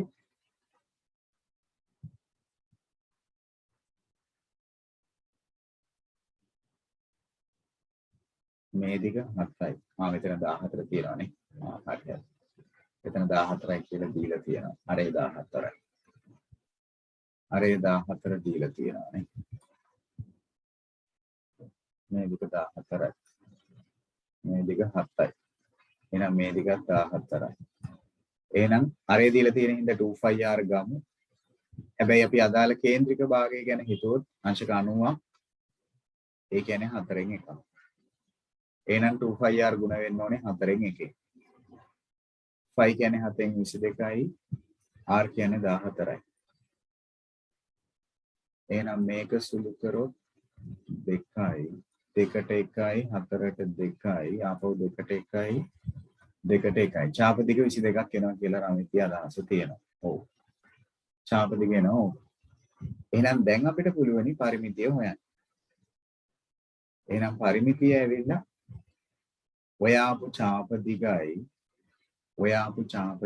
මේ දිග 7යි. මෙතන 14 තියෙනවානේ. හරි. එතන 14යි කියලා දීලා තියෙනවා. අරේ 14යි. අරේ 14 දීලා තියෙනවානේ. මේ දිග 14යි. මේ දිග 7යි. එහෙනම් මේ දිගත් 14යි. එහෙනම් අරේ දීලා තියෙන හින්දා 2πr ගමු. හැබැයි අපි අදාළ කේන්ද්‍රික භාගය ගැන හිතුවොත් අංශක 90ක්. ඒ කියන්නේ 4න් එකක්. එහෙනම් 2πr ගුණ වෙන්න ඕනේ 4න් එකේ. 5 කියන්නේ 7න් 22යි. r කියන්නේ 14යි. එහෙනම් මේක සුළු කරොත් 2යි 2ට 1යි 4ට 2යි ආපහු 2ට 1යි 2ට 1යි. ඡාප දිග 22ක් එනවා කියලා රමිතිය අදහස තියෙනවා. ඔව්. ඡාප දිග එනවා. ඔව්. එහෙනම් දැන් අපිට පුළුවනි පරිමිතිය හොයන්න. එහෙනම් පරිමිතිය ඇවිල්ලා ඔය ආපු ඡාප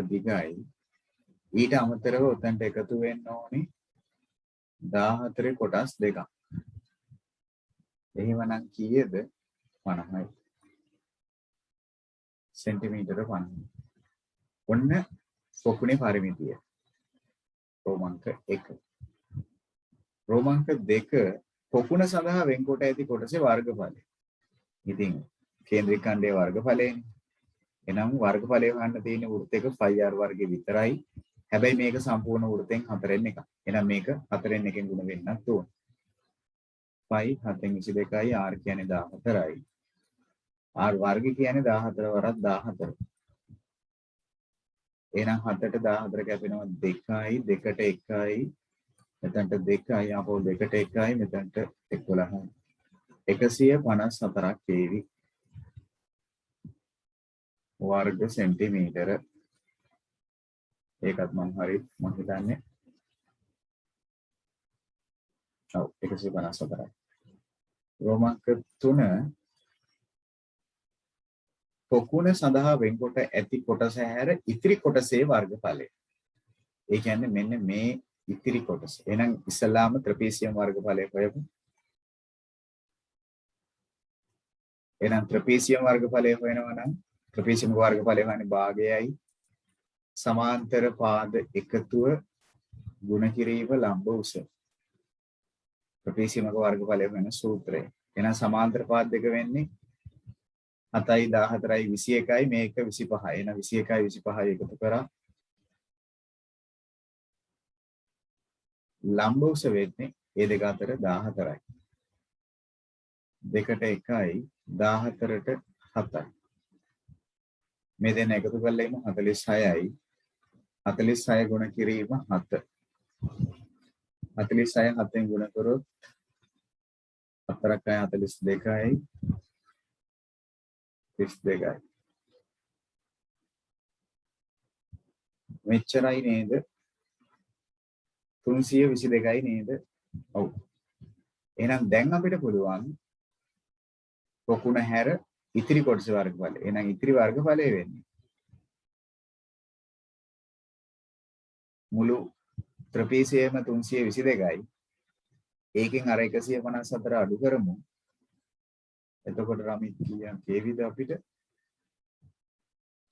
දිගයි ඊට අමතරව උතන්ට එකතු වෙන්න ඕනේ 14 කොටස් දෙකක්. එහෙමනම් කීයද? 50යි. සෙන්ටිමීටර 50. ඔන්න පොකුණේ පරිමිතිය. රෝමාංක 1. රෝමාංක 2 පොකුණ සඳහා වෙන්කොට ඇති කොටසේ වර්ගඵලය. ඉතින් කේන්ද්‍රික ඛණ්ඩයේ වර්ගඵලයනේ. එනම් වර්ගඵලය හොයන්න තියෙන වෘත්තයක πr වර්ගය විතරයි. හැබැයි මේක සම්පූර්ණ වෘත්තෙන් 4න් එකක්. එහෙනම් මේක 4න් එකෙන් ගුණ වෙන්නත් ඕන. π 7න් 22යි r කියන්නේ 14යි. r වර්ගය කියන්නේ 14 වරක් 14. එහෙනම් 7ට 14 කැපෙනවා 2යි 2ට 1යි මෙතනට 2යි ආපහු 2ට 1යි මෙතනට 11යි 154ක් වේවි වර්ග සෙන්ටිමීටර. ඒකත් මම හිතන්නේ ඔව් 154යි. රෝමාංක 3 පොකුණ සඳහා වෙන්කොට ඇති කොටස හැර ඉතිරි කොටසේ වර්ගඵලය. ඒ කියන්නේ මෙන්න මේ ඉතිරි කොටස. එහෙනම් ඉස්සලාම ත්‍රපීසියම් වර්ගඵලය හොයමු. එහෙනම් ත්‍රපීසියම් වර්ගඵලය හොයනවා නම් ත්‍රපීසියම් වර්ගඵලය හොයන්නේ භාගයයි සමාන්තර පාද එකතුව ගුණ කිරීම ලම්බ උස. ත්‍රපීසියම් වර්ගඵලය වෙන සූත්‍රය. එහෙනම් සමාන්තර පාද දෙක වෙන්නේ 7යි 14යි 21යි මේක 25යි. එහෙනම් 21යි 25යි එකතු කරා ලම්බ උස වෙන්නේ ඒ දෙක අතර 14යි. 2ට 1යි 14ට 7යි. මේ දෙන්න එකතු කරලා ඉමු 46යි. 46 ගුණ කිරීම 7. 46 7ෙන් ගුණ කරොත් 4යි 42යි 32යි. මෙච්චරයි නේද? 322යි නේද? ඔව්. එහෙනම් දැන් අපිට පුළුවන් පොකුණ හැර ඉතිරි කොටස වර්ගඵලය. එහෙනම් ඉතිරි වර්ගඵලය වෙන්නේ මුළු ත්‍රපීසියම 322යි. ඒකෙන් අර 154 අඩු කරමු. එතකොට රමිත් කියන් කේවිද අපිට?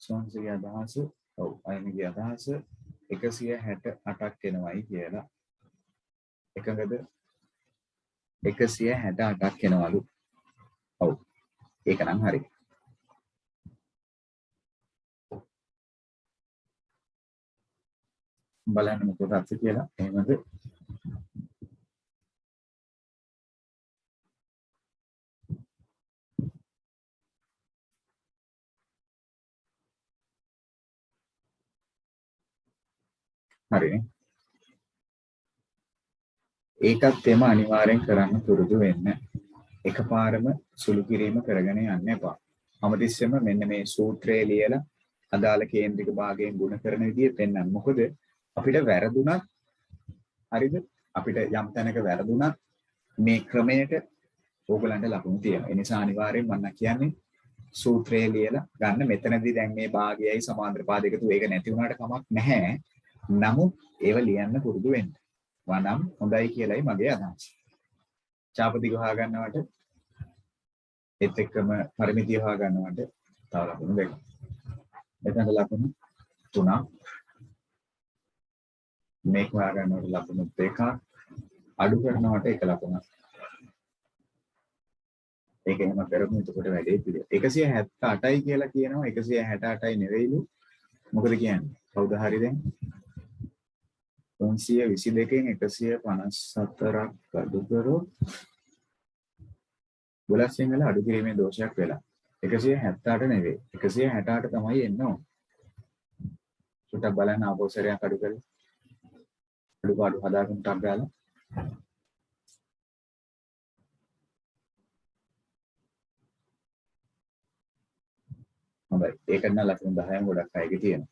සෝන්සගේ අදහස ඔව් අයනගේ අදහස 168ක් එනවයි කියලා. එකකද 168ක් එනවලු. ඔව්. ඒක නම් හරි. බලන්න මොකද අත්‍ය කියලා. එහෙමද? හරිනේ. ඒකත් එම අනිවාර්යෙන් කරන්න පුරුදු වෙන්න. එකපාරම සුළු කිරීම කරගෙන යන්න එපා. හැමතිස්සෙම මෙන්න මේ සූත්‍රය ලියලා අදාළ කේන්ද්‍රික භාගයෙන් ගුණ කරන විදිය පෙන්වන්න. මොකද අපිට වැරදුනත් හරිද? අපිට යම් තැනක වැරදුනත් මේ ක්‍රමයට ඕගලන්ට ලකුණු තියෙනවා. ඒ නිසා අනිවාර්යෙන් මම කියන්නේ සූත්‍රය ලියලා ගන්න. මෙතනදී දැන් මේ භාගයයි සමාන්තර පාද එකතු ඒක නැති වුණාට කමක් නැහැ. නමුත් ඒව ලියන්න පුරුදු වෙන්න. වනම් හොඳයි කියලායි මගේ අදහස. ඡාපදිග හොයා ගන්නවට ඒත් එක්කම පරිමිතිය හොයා ගන්නවට තව ලකුණු දෙකක්. මෙතන ලකුණු 3ක්. මේක හොයා ගන්නවට ලකුණු 2ක්. අඩු කරනවට 1 ලකුණක්. ඒක එහෙම කරමු එතකොට වැඩේ පිළිවෙල. 178යි කියලා කියනවා 168යි නෙවෙයිලු. මොකද කියන්නේ? කවුද හරි දැන්? 322න් 154ක් අඩු කරොත් ගොඩක් සිංහල අඩු කිරීමේ දෝෂයක් වෙලා 178 නෙවෙයි 168 තමයි එන්න ඕන. සුටක් බලන්න ආපෝසරයක් අඩු කරලා අඩුපාඩු හදාගන්න ටක් ගාලා හොඳයි. ඒකට නම් ලකුණු 10න් ගොඩක් අයගේ තියෙනවා.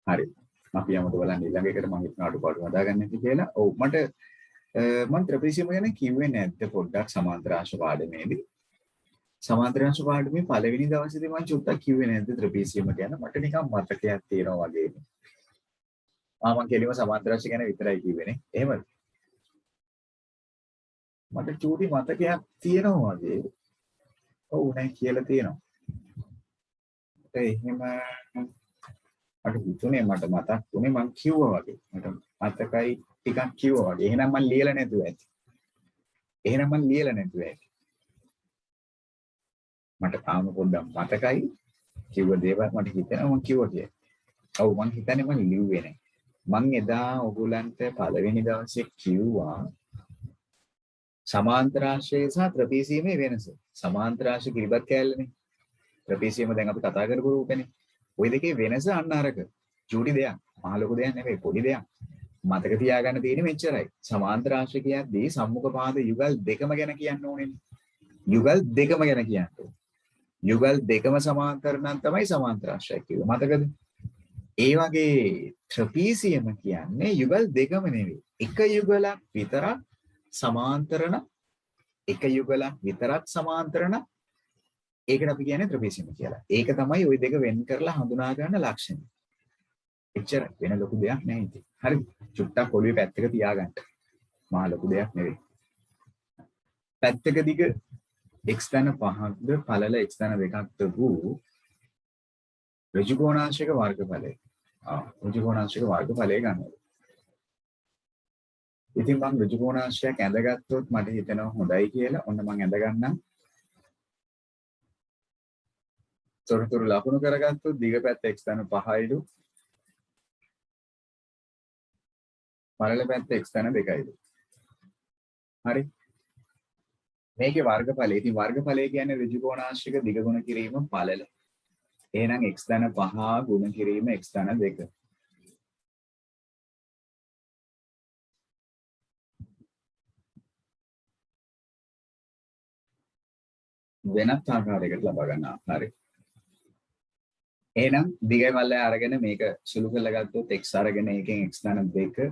හරි. අපි යමුද බලන්න ඊළඟ එකට මම හිතන අඩුපාඩු හදාගන්න ඇති කියලා. ඔව් මට මම ත්‍රිපිටකයම ගැන කිව්වේ නැද්ද පොඩ්ඩක් සමාන්තරාංශ පාඩමේදී? සමාන්තරාංශ පාඩමේ පළවෙනි දවසේදී මම චුට්ටක් කිව්වේ නැද්ද ත්‍රිපිටකයම ගැන? මට නිකන් මතකයක් තියෙනවා වගේ. මම කෙලිම සමාන්තරාංශ ගැන විතරයි කිව්වේනේ. එහෙමද? මට චූටි මතකයක් තියෙනවා වගේ. ඔව් නෑ කියලා තියෙනවා. එහෙම මට හිතුනේ මට මතක් වුණේ මං කිව්වා වගේ. මට මතකයි ටිකක් කිව්වා වගේ. එහෙනම් මං ලියලා නැතුව ඇති. මට තාම පොඩ්ඩක් මතකයි කිව්ව දේවල් මට හිතෙනවා මං කිව්වා කියලා. ඔව් මං හිතන්නේ මං ලිව්වේ නැහැ. මං එදා ඔයගොල්ලන්ට පළවෙනි දවසේ කිව්වා සමාන්තරාංශය සහ ත්‍රපීසියමේ වෙනස. සමාන්තරාංශ කිරිබත් කෑල්ලනේ. ත්‍රපීසියම දැන් අපි කතා කරපු රූපනේ. ওই දෙකේ වෙනස අන්න අරක. චූටි දෙයක්. මහ ලොකු දෙයක් නෙවෙයි පොඩි දෙයක්. මතක තියාගන්න තියෙන්නේ මෙච්චරයි. සමාන්තර ආශ්‍රයකයක්දී සම්මුඛ පාද යුගල් දෙකම ගැන කියන්න ඕනේ. යුගල් දෙකම ගැන කියන්න ඕනේ. යුගල් දෙකම සමාන්තර නම් තමයි සමාන්තර ආශ්‍රය කිව්වේ. මතකද? ඒ වගේ ට්‍රපීසියම කියන්නේ යුගල් දෙකම නෙවෙයි. එක යුගලක් විතරක් සමාන්තරණ එක යුගලක් විතරක් සමාන්තරණ ඒකට අපි කියන්නේ ට්‍රපීසියම කියලා. ඒක තමයි ওই දෙක වෙන් කරලා හඳුනා ගන්න ලක්ෂණය. එච්චර වෙන ලොකු දෙයක් නැහැ ඉතින්. හරි. චුට්ටක් ඔළුවේ පැත්තක තියාගන්න. මහා ලොකු දෙයක් නෙවෙයි. පැත්තක දිග x ධන 5ක්ද පළල x ධන 2ක්ද වූ ඍජුකෝණාංශික වර්ගඵලය. ඍජුකෝණාංශික වර්ගඵලය ගන්නවා. ඉතින් මම ඍජුකෝණාංශයක් ඇඳගත්තොත් මට හිතෙනවා හොඳයි කියලා. ඔන්න මම ඇඳ ගන්නම්. තොරතුරු ලකුණු කරගත්තොත් දිග පැත්ත x ධන 5යිලු. පළල පැත්ත x ධන 2යිලු. හරි. මේකේ වර්ගඵලය. ඉතින් වර්ගඵලය කියන්නේ ඍජුකෝණාංශික දිග ගුණ කිරීම පළල. එහෙනම් x ධන 5 ගුණ කිරීම x ධන 2. වෙනත් ආකාරයකට ලබා ගන්න ආකාරය. එහෙනම් දිගයි මල්ලයි අරගෙන මේක සුළු කරලා ගත්තොත් x අරගෙන එකෙන් x ධන 2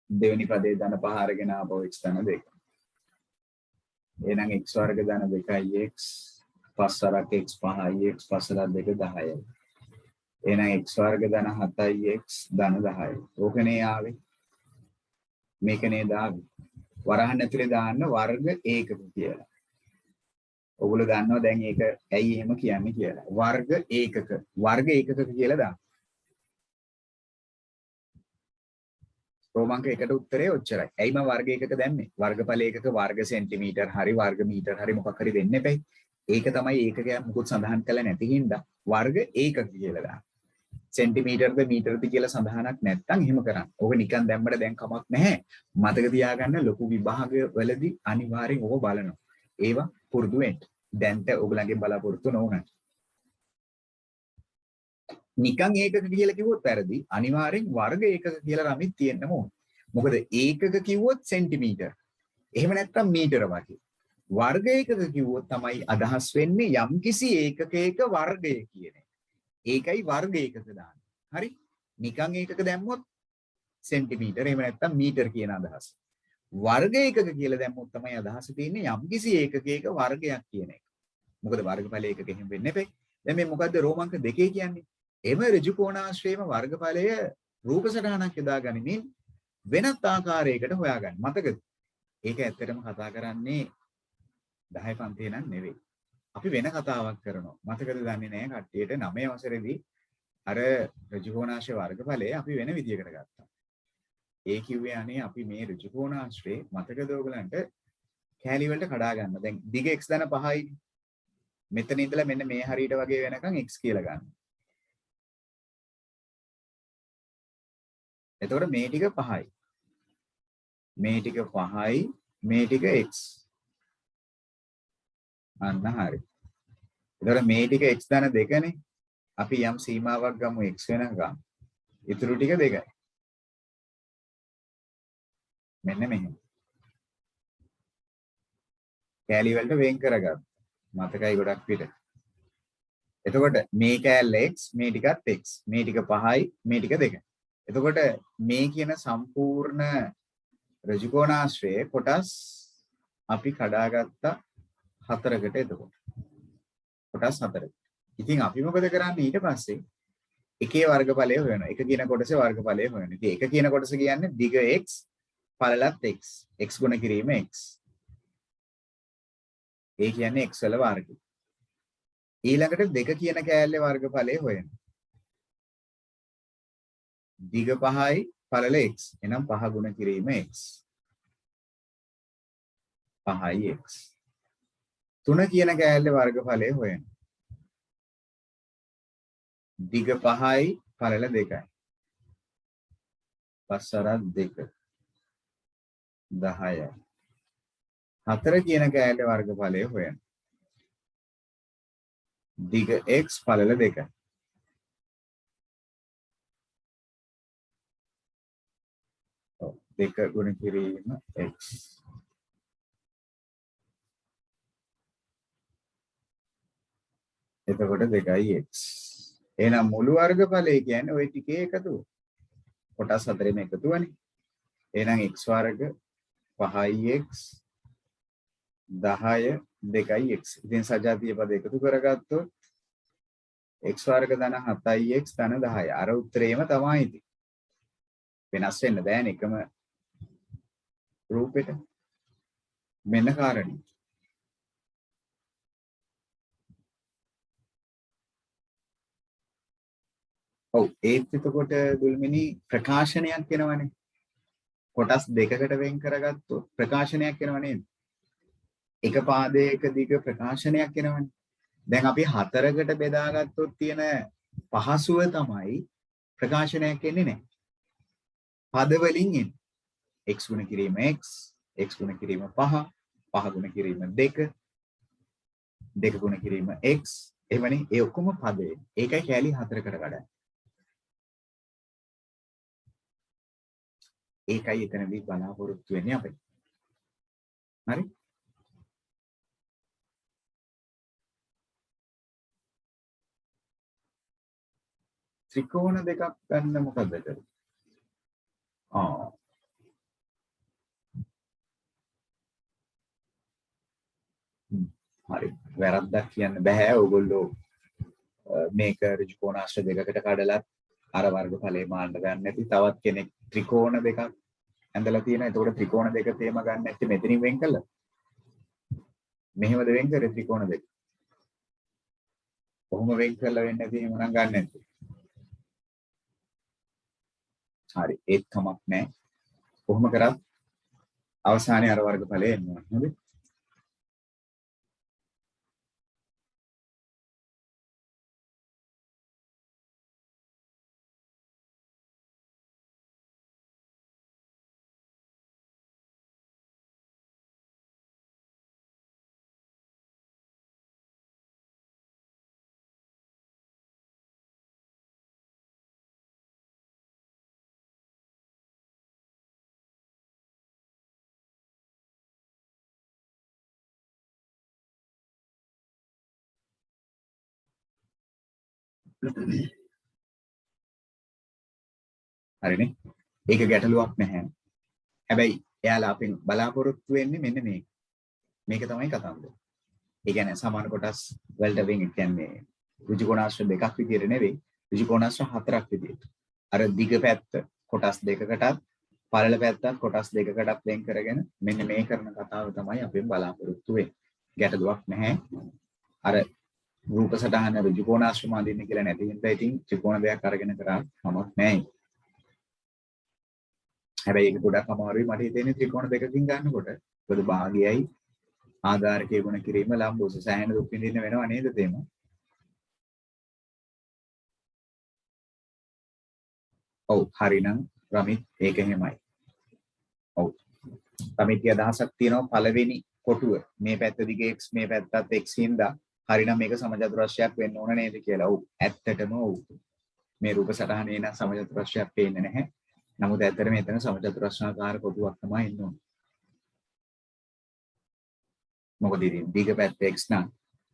දෙවෙනි පදේ ධන 5 අරගෙන ආපහු x ධන 2. එහෙනම් x වර්ග ධන 2x 5 අරක x 5යි x 5 අරක 2 10යි. එහෙනම් x වර්ග ධන 7යි x ධන 10යි. ඕකනේ ආවේ. මේක නේද ආවේ. වරහන් ඇතුලේ දාන්න වර්ග ඒකක කියලා. ඔගොල්ලෝ දන්නවා දැන් ඒක ඇයි එහෙම කියන්නේ කියලා. වර්ග ඒකක කියලා දාන්න. රෝමාංක එකට උත්තරේ ඔච්චරයි. ඇයි මම වර්ග ඒකක දැම්මේ? වර්ගඵල ඒකක වර්ග සෙන්ටිමීටර් හරි වර්ග මීටර් හරි මොකක් හරි දෙන්න එපයි. ඒක තමයි ඒකකයක් මුකුත් සඳහන් කළා නැති හින්දා වර්ග ඒකක කියලා දාන්න. සෙන්ටිමීටර්ද මීටර්ද කියලා සඳහනක් නැත්නම් එහෙම කරන්න. ඕක නිකන් දැම්මට දැන් කමක් නැහැ. මතක තියාගන්න ලොකු විභාගවලදී අනිවාර්යෙන් ඕක බලනවා. ඒවා පුරුදු වෙන්න. දැන්ට ඔයගලගේ බලාපොරොත්තු නොවුනත්. නිකන් ඒකක කියලා කිව්වොත් වැරදි. අනිවාර්යෙන් වර්ග ඒකක කියලා රමිත් තියෙන්න ඕනේ. මොකද ඒකක කිව්වොත් සෙන්ටිමීටර්. එහෙම නැත්නම් මීටර වගේ. වර්ග ඒකක කිව්වොත් තමයි අදහස් වෙන්නේ යම්කිසි ඒකකයක වර්ගය කියන එක. ඒකයි වර්ග ඒකක දාන්නේ. හරි? නිකන් ඒකක දැම්මොත් සෙන්ටිමීටර එහෙම නැත්නම් මීටර කියන අදහස. වර්ග ඒකක කියලා දැම්මොත් තමයි අදහස තියෙන්නේ යම්කිසි ඒකකයක වර්ගයක් කියන එක. මොකද වර්ගඵල ඒකක එහෙම වෙන්නේ නැපේ. දැන් මේ මොකද්ද රෝමාංක දෙකේ කියන්නේ? එම ඍජු කෝණාශ්‍රයේම වර්ගඵලය රූප සටහනක් යොදා ගනිමින් වෙනත් ආකාරයකට හොයාගන්න. මතකද? ඒක ඇත්තටම කතා කරන්නේ 10 පන්තියේ නම් නෙවෙයි. අපි වෙන කතාවක් කරනවා. මතකද දන්නේ නැහැ කට්ටියට 9 වසරේදී අර ඍජු කෝණාශ්‍රය වර්ගඵලය අපි වෙන විදියකට ගත්තා. ඒ කිව්වේ අනේ අපි මේ ඍජු කෝණාශ්‍රේ මතකද ඔයගලන්ට කෑලි වලට කඩා ගන්න. දැන් දිග x ධන 5යි. මෙතන ඉඳලා මෙන්න මේ හරියට වගේ වෙනකන් x කියලා ගන්න. එතකොට මේ ටික 5යි. මේ ටික 5යි, මේ ටික x. අන්න හරි. එතකොට මේ ටික x ධන 2නේ. අපි යම් සීමාවක් ගමු x වෙනකම්. ඊටු ටික 2යි. මෙන්න මෙහෙම. කෑලි වලට වෙන් කරගන්න. මතකයි ගොඩක් පිට. එතකොට මේ කෑල්ල x, මේ ටිකත් x. මේ ටික 5යි, මේ ටික 2යි. එතකොට මේ කියන සම්පූර්ණ ඍජු කෝණාශ්‍රයේ කොටස් අපි කඩාගත්ත 4කට එතකොට. කොටස් 4කට. ඉතින් අපි මොකද කරන්නේ ඊට පස්සේ එකේ වර්ගඵලය හොයනවා. එක කියන කොටසේ වර්ගඵලය හොයනවා. ඉතින් එක කියන කොටස කියන්නේ දිග x, පළලත් x. x ගුණ කිරීම x. ඒ කියන්නේ x වල වර්ගය. ඊළඟට දෙක කියන කෑල්ලේ වර්ගඵලය හොයනවා. දිග 5යි පළල x. එහෙනම් 5 ගුණ කිරීම x. 5යි x. 3 කියන කෑල්ලේ වර්ගඵලය හොයනවා. දිග 5යි පළල 2යි. 5 අරක් 2. 10යි. 4 කියන කෑල්ලේ වර්ගඵලය හොයනවා. දිග x පළල 2. ඔව් 2 ගුණ කිරීම x. එතකොට 2x. එහෙනම් මුළු වර්ගඵලය කියන්නේ ওই ටිකේ එකතුව. කොටස් හතරෙම එකතුවනේ. එහෙනම් x වර්ග 5x 10 2x. ඉතින් සජාතීය පද එකතු කරගත්තොත් x වර්ග ධන 7x ධන 10. අර උත්තරේම තමයි ඉතින්. වෙනස් වෙන්න බෑනේ එකම රූපෙට. මෙන්න කාරණේ. ඔව් ඒත් එතකොට දුල්මිනි ප්‍රකාශනයක් වෙනවනේ. කොටස් දෙකකට වෙන් කරගත්තොත් ප්‍රකාශනයක් වෙනව නේද? එක පාදයක දිග ප්‍රකාශනයක් වෙනවනේ. දැන් අපි හතරකට බෙදාගත්තොත් තියෙන පහසුව තමයි ප්‍රකාශනයක් එන්නේ නැහැ. පද වලින් එන්නේ. x ගුණ කිරීම x, x ගුණ කිරීම 5, 5 ගුණ කිරීම 2, 2 ගුණ කිරීම x. එවනේ ඒ ඔක්කොම පදේ. ඒකයි කැලි හතරකට කඩන්නේ. ඒකයි එතනදී බලාපොරොත්තු වෙන්නේ අපි. හරි? ත්‍රිකෝණ දෙකක් ගන්න මොකද කරන්නේ? හරි. වැරද්දක් කියන්න බෑ. ඕගොල්ලෝ මේක ඍජු කෝණාශ්‍ර දෙකකට කඩලා අර වර්ගඵලේ මාන්න ගන්න නැති තවත් කෙනෙක් ත්‍රිකෝණ දෙකක් ඇඳලා තියෙනවා. එතකොට ත්‍රිකෝණ දෙක තේම ගන්න නැති මෙතනින් වෙන් කළා. මෙහෙමද වෙන් කරේ ත්‍රිකෝණ දෙක. කොහොම වෙන් කරලා වෙන්නේ නැති එහෙම නම් ගන්න නැති. හරි. ඒත් කමක් නැහැ. කොහොම කරත් අවසානයේ අර වර්ගඵලය එනවා. හරිද? හරිනේ. ඒක ගැටලුවක් නැහැ. හැබැයි එයාලා අපෙන් බලාපොරොත්තු වෙන්නේ මෙන්න මේක. මේක තමයි කතන්දර. ඒ කියන්නේ සමාන කොටස් වලට වෙන් කියන්නේ ඍජු කෝණාශ්‍ර දෙකක් විදියට නෙවෙයි ඍජු කෝණාශ්‍ර හතරක් විදියට. අර දිග පැත්ත කොටස් දෙකකටත් පළල පැත්තත් කොටස් දෙකකටත් වෙන් කරගෙන මෙන්න මේ කරන කතාව තමයි අපෙන් බලාපොරොත්තු වෙන්නේ. ගැටලුවක් නැහැ. අර රූප සටහන ඍජු කෝණාශ්‍රම අඳින්න කියලා නැති හින්දා ඉතින් ත්‍රිකෝණ දෙයක් අරගෙන කරා කමක් නැහැ. හැබැයි ඒක ගොඩක් අමාරුයි මට හිතෙන්නේ ත්‍රිකෝණ දෙකකින් ගන්නකොට. මොකද භාගයයි ආධාරකයේ ගුණ කිරීම ලම්බෝස සෑහෙන දුක් විඳින්න වෙනව නේද තේම? ඔව් හරිනම් රමිත් ඒක එහෙමයි. ඔව්. රමිත්ගේ අදහසක් තියෙනවා පළවෙනි කොටුව මේ පැත්ත දිගේ x මේ පැත්තත් x හින්දා හරිනම් මේක සමජාතුරාශ්‍රයක් වෙන්න ඕන නේද කියලා. ඔව් ඇත්තටම ඔව්. මේ රූප සටහනේ නම් සමජාතුරාශ්‍රයක් පේන්නේ නැහැ. නමුත් ඇත්තටම මෙතන සමජාතුරාශ්‍රාකාර කොටුවක් තමයි ඉන්න ඕනේ. මොකද ඉතින් දිග පැත්ත x නම්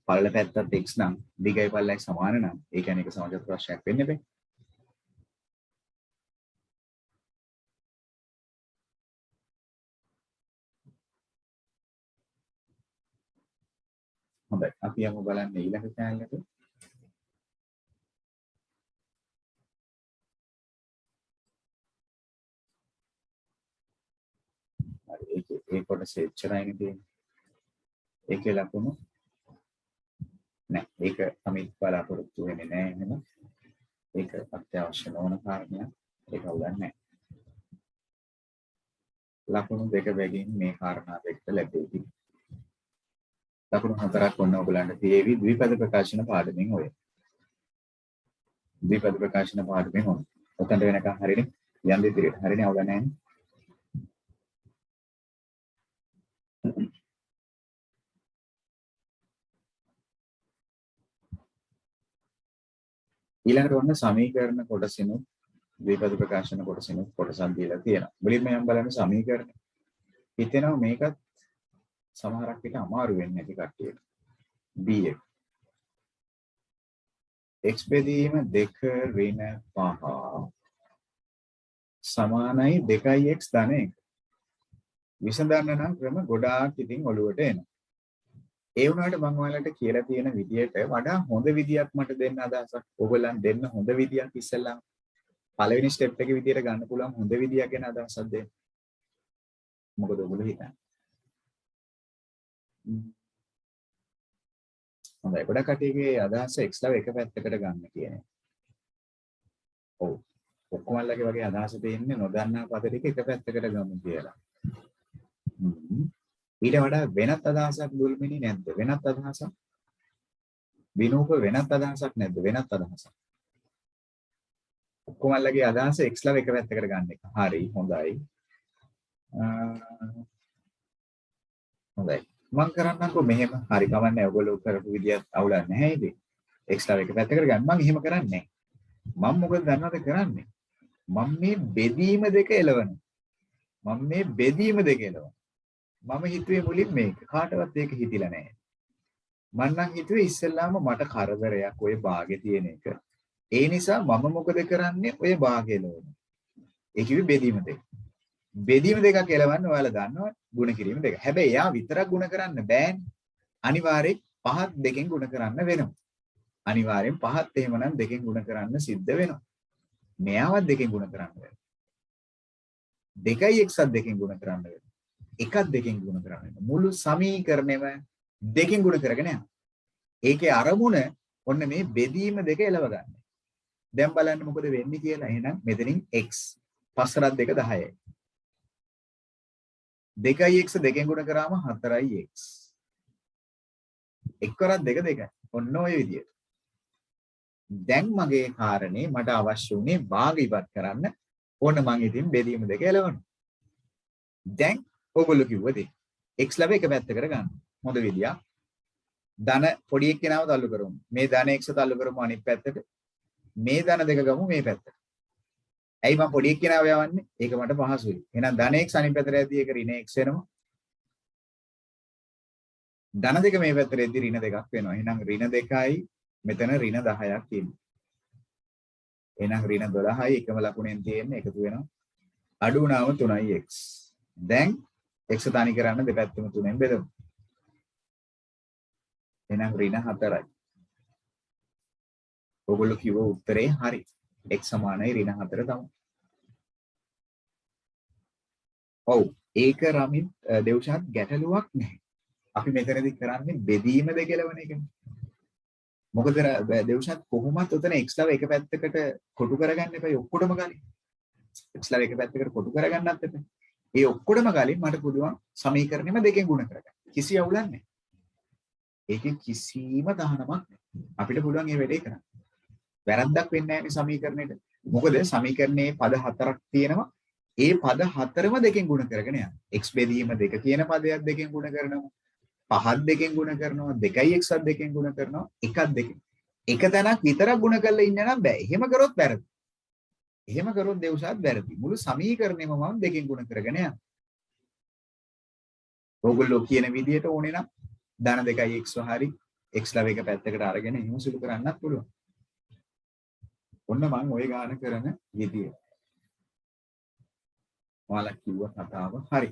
පළල පැත්තත් x නම් දිගයි පළලයි සමාන නම් ඒ කියන්නේ ඒක සමජාතුරාශ්‍රයක් වෙන්නේ බෑ. හොඳයි අපි යමු බලන්න ඊළඟ කෑල්ලට. හරි ඒ කොටස එච්චරයිනේ තියෙන්නේ. ඒකේ ලකුණු නෑ ඒක තමයි බලාපොරොත්තු වෙන්නේ නෑ එහෙම. ඒක අත්‍යවශ්‍ය නොවන කාරණයක්. ඒක උගන්නේ නෑ. ලකුණු දෙක බැගින් මේ කාරණා දෙකට ලැබෙයි. ලකුණු හතරක් ඔන්න ඔයගලන්ට තියෙවි ද්විපද ප්‍රකාශන පාඩමෙන් ඔය. ද්විපද ප්‍රකාශන පාඩමෙන් ඔන්න. ඔතනට වෙනකන් හරිනේ. යන්නේ ඉදිරියට. හරිනේ අවගන්නේ නැහැ. ඊළඟට ඔන්න සමීකරණ කොටසිනු ද්විපද ප්‍රකාශන කොටසිනු කොටසක් දීලා තියෙනවා. මුලින්ම යම් බලන්න සමීකරණ. හිතෙනවා මේකත් සමහරක් විට අමාරු වෙන්නේ නැති කට්ටියට. bx x බෙදීම 2 ඍණ 5 සමානයි 2x ධන 1. විසඳන්න නම් ක්‍රම ගොඩාක් ඉතින් ඔළුවට එනවා. ඒ වුණාට මම ඔයාලට කියලා තියෙන විදියට වඩා හොඳ විදියක් මට දෙන්න අදහසක්. ඔයගොල්ලන් දෙන්න හොඳ විදියක් ඉස්සෙල්ලා පළවෙනි ස්ටෙප් එකේ විදියට ගන්න පුළුවන් හොඳ විදියක් ගැන අදහසක් දෙන්න. මොකද ඔයගොල්ලෝ හිතන්නේ? හොඳයි. ගොඩක් කටියගේ අදහස x ලව එක පැත්තකට ගන්න කියන්නේ. ඔව්. ඔක්කොමල්ලගේ වගේ අදහස තියෙන්නේ නොදන්නා පද ටික එක පැත්තකට ගමු කියලා. ඊට වඩා වෙනත් අදහසක් දුල්මිනි නැද්ද? වෙනත් අදහසක්? විනෝප වෙනත් අදහසක් නැද්ද? වෙනත් අදහසක්. ඔක්කොමල්ලගේ අදහස x ලව එක පැත්තකට ගන්න එක. හරි, හොඳයි. හොඳයි. මම කරන්නම්කෝ මෙහෙම. හරි කවන්නේ ඔයගොල්ලෝ කරපු විදියත් අවුලක් නැහැ ඉතින්. x ලව එක පැත්තකට ගන්න. මම එහෙම කරන්නේ නැහැ. මම මොකද දන්නවද කරන්නේ? මම මේ බෙදීම දෙක එලවනවා. මම මේ බෙදීම දෙක එලවනවා. මම හිතුවේ මුලින් මේක. කාටවත් ඒක හිතිලා නැහැ. මම නම් හිතුවේ ඉස්සෙල්ලාම මට කරදරයක් ඔය භාගේ තියෙන එක. ඒ නිසා මම මොකද කරන්නේ? ඔය භාගය එලවනවා. ඒ කිව්වේ බෙදීම දෙක. බෙදීම දෙකක් එලවන්න ඔයාලා දන්නවා ಗುಣ කිරීම දෙක. හැබැයි එයා විතරක් ಗುಣ කරන්න බෑනේ. අනිවාර්යෙන් පහත් දෙකෙන් ಗುಣ කරන්න වෙනවා. අනිවාර්යෙන් පහත් එහෙමනම් දෙකෙන් ಗುಣ කරන්න සිද්ධ වෙනවා. මෙයාවත් දෙකෙන් ಗುಣ කරන්න වෙනවා. 2x දෙකෙන් ಗುಣ කරන්න වෙනවා. එකක් දෙකෙන් ಗುಣ කරන්න වෙනවා. මුළු සමීකරණයම දෙකෙන් ಗುಣ කරගෙන යනවා. ඒකේ අරමුණ ඔන්න මේ බෙදීම දෙක එලව ගන්න. දැන් බලන්න මොකද වෙන්නේ කියලා. එහෙනම් මෙතනින් x 5 2 10යි. 2x දෙකෙන් ගුණ කරාම 4x. 1 කරත් 2 2යි. ඔන්න ඔය විදියට. දැන් මගේ කාරණේ මට අවශ්‍ය උනේ භාග ඉවත් කරන්න. ඕන මං ඉතින් බෙදීම දෙක එලවනවා. දැන් ඔයගොල්ලෝ කිව්වද x ලැබ එක පැත්තකට ගන්න. හොඳ විදියක්. ධන පොඩි එක්කෙනාව තල්ලු කරමු. මේ ධන x තල්ලු කරමු අනිත් පැත්තට. මේ ධන දෙක ගමු මේ පැත්තට. ඇයි මම පොඩි එක්කෙනාව යවන්නේ? ඒක මට පහසුයි. එහෙනම් ධන x අනිත් පැත්තට ඇදී ඒක ඍණ x වෙනවා. ධන දෙක මේ පැත්තට ඇදී ඍණ දෙකක් වෙනවා. එහෙනම් ඍණ 2යි මෙතන ඍණ 10ක් තියෙනවා. එහෙනම් ඍණ 12යි එකම ලකුණෙන් තියෙන්නේ එකතු වෙනවා. අඩු වුණාම 3යි x. දැන් x තනි කරන්න දෙපැත්තම 3ෙන් බෙදමු. එහෙනම් ඍණ 4යි. ඔයගොල්ලෝ කිව්ව උත්තරේ හරි. x සමානයි ඍණ 4 තමයි. ඔව් ඒක රමිත් දෙව්ෂාත් ගැටලුවක් නැහැ. අපි මෙතනදී කරන්නේ බෙදීම දෙක එලවන එකනේ. මොකද දෙව්ෂාත් කොහොමත් උතන x ලව එක පැත්තකට කොටු කරගන්න එපා ඔක්කොටම ගලින්. x ලව එක පැත්තකට කොටු කරගන්නත් එපා. ඒ ඔක්කොටම ගලින් මට පුළුවන් සමීකරණෙම දෙකෙන් ගුණ කරගන්න. කිසි අවුලක් නැහැ. ඒකේ කිසිම තහනමක් නැහැ. අපිට පුළුවන් මේ වැඩේ කරන්න. වැරද්දක් වෙන්නේ නැහැ සමීකරණයට. මොකද සමීකරණයේ පද හතරක් තියෙනවා. ඒ පද හතරම දෙකෙන් ගුණ කරගෙන යනවා. x බෙදීම දෙක කියන පදයක් දෙකෙන් ගුණ කරනවා. පහක් දෙකෙන් ගුණ කරනවා. 2x දෙකෙන් ගුණ කරනවා. එකක් දෙකෙන්. එක තැනක් විතරක් ගුණ කරලා ඉන්න නම් බෑ. එහෙම කරොත් වැරදි. එහෙම කරොත් දෙව්සාත් වැරදි. මුළු සමීකරණයම මම දෙකෙන් ගුණ කරගෙන යනවා. ඕගොල්ලෝ කියන විදිහට ඕනේ නම් ධන 2x හරි x ලව එක පැත්තකට අරගෙන එහෙම සුළු කරන්නත් පුළුවන්. ඔන්න මම ওই ගාන කරන විදිය. ඔයාලා කිව්ව කතාව හරි.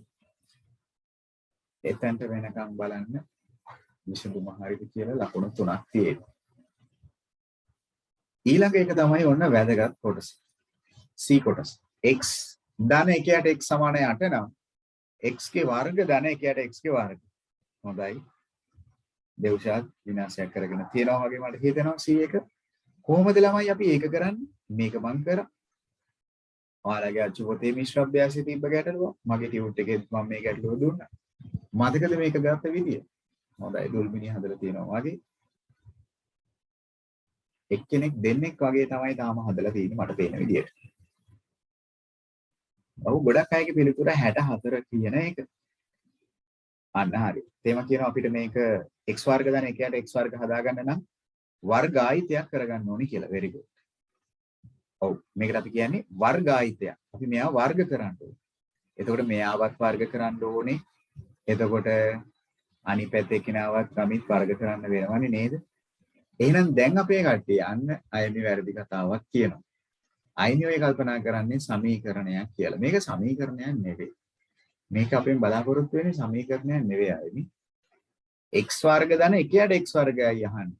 එතෙන්ට වෙනකම් බලන්න විසඳුම හරිද කියලා ලකුණු 3ක් තියෙනවා. ඊළඟ එක තමයි ඔන්න වැදගත් කොටස. C කොටස. x ධන 1ට x සමාන 8 නම් x ගේ වර්ග ධන 1ට x ගේ වර්ග. හොඳයි. දෙව්ෂාත් විනාශයක් කරගෙන තියනවා වගේ මට හිතෙනවා C එක. කොහොමද ළමයි අපි ඒක කරන්නේ? මේක මං කරා. ඔයාලගේ අච්චු පොතේ මිශ්‍ර අභ්‍යාසයේ තිබ්බ ගැටලුව. මගේ ටියුට් එකේ මම මේ ගැටලුව දුන්නා. මතකද මේක ගත්ත විදිය? හොඳයි දුල්මිනිය හදලා තියෙනවා වගේ. එක්කෙනෙක් දෙන්නෙක් වගේ තමයි තාම හදලා තියෙන්නේ මට පේන විදියට. ඔව් ගොඩක් අයගේ පිළිතුර 64 කියන එක. අන්න හරි. තේම කියනවා අපිට මේක x වර්ග ධන 1ට x වර්ග හදාගන්න නම් වර්ග ආයිතයක් කරගන්න ඕනි කියලා. very good. ඔව් මේකට අපි කියන්නේ වර්ගායිතයක්. අපි මෙයා වර්ග කරන්න ඕනේ. එතකොට මෙයාවත් වර්ග කරන්න ඕනේ. එතකොට අනිත් පැත්තේ කෙනාවත් ගමිත් වර්ග කරන්න වෙනවනේ නේද? එහෙනම් දැන් අපේ කට්ටිය අන්න අයනි වැරදි කතාවක් කියනවා. අයනි ඔය කල්පනා කරන්නේ සමීකරණයක් කියලා. මේක සමීකරණයක් නෙවෙයි. මේක අපෙන් බලාපොරොත්තු වෙන්නේ සමීකරණයක් නෙවෙයි අයනි. x වර්ග ධන 1යට x වර්ගයයි අහන්නේ.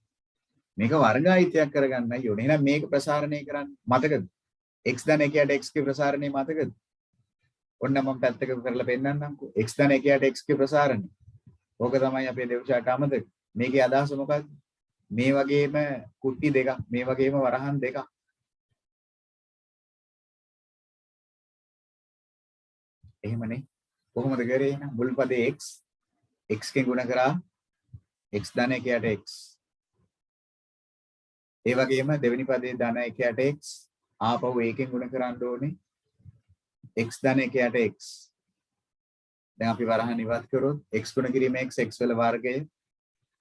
මේක වර්ගායිතයක් කරගන්නයි ඕනේ. එහෙනම් මේක ප්‍රසාරණය කරන්න මතකද? x ධන 1යට x ගේ ප්‍රසාරණය මතකද? ඔන්න මම පැත්තක කරලා පෙන්නන්නම්කෝ. x ධන 1යට x ගේ ප්‍රසාරණය. ඕක තමයි අපේ දෙව්ෂාට අමතක. මේකේ අදහස මොකක්ද? මේ වගේම කුට්ටි දෙකක්, මේ වගේම වරහන් දෙකක්. එහෙමනේ. කොහොමද කරේ එහෙනම්? මුල් පදේ x x කෙන් ගුණ කරා x ධන 1යට x. ඒ වගේම දෙවෙනි පදේ ධන 1යට x ආපහු ඒකෙන් ගුණ කරන්න ඕනේ x ධන 1යට x. දැන් අපි වරහන් ඉවත් කරොත් x ගුණ කිරීම x වල වර්ගය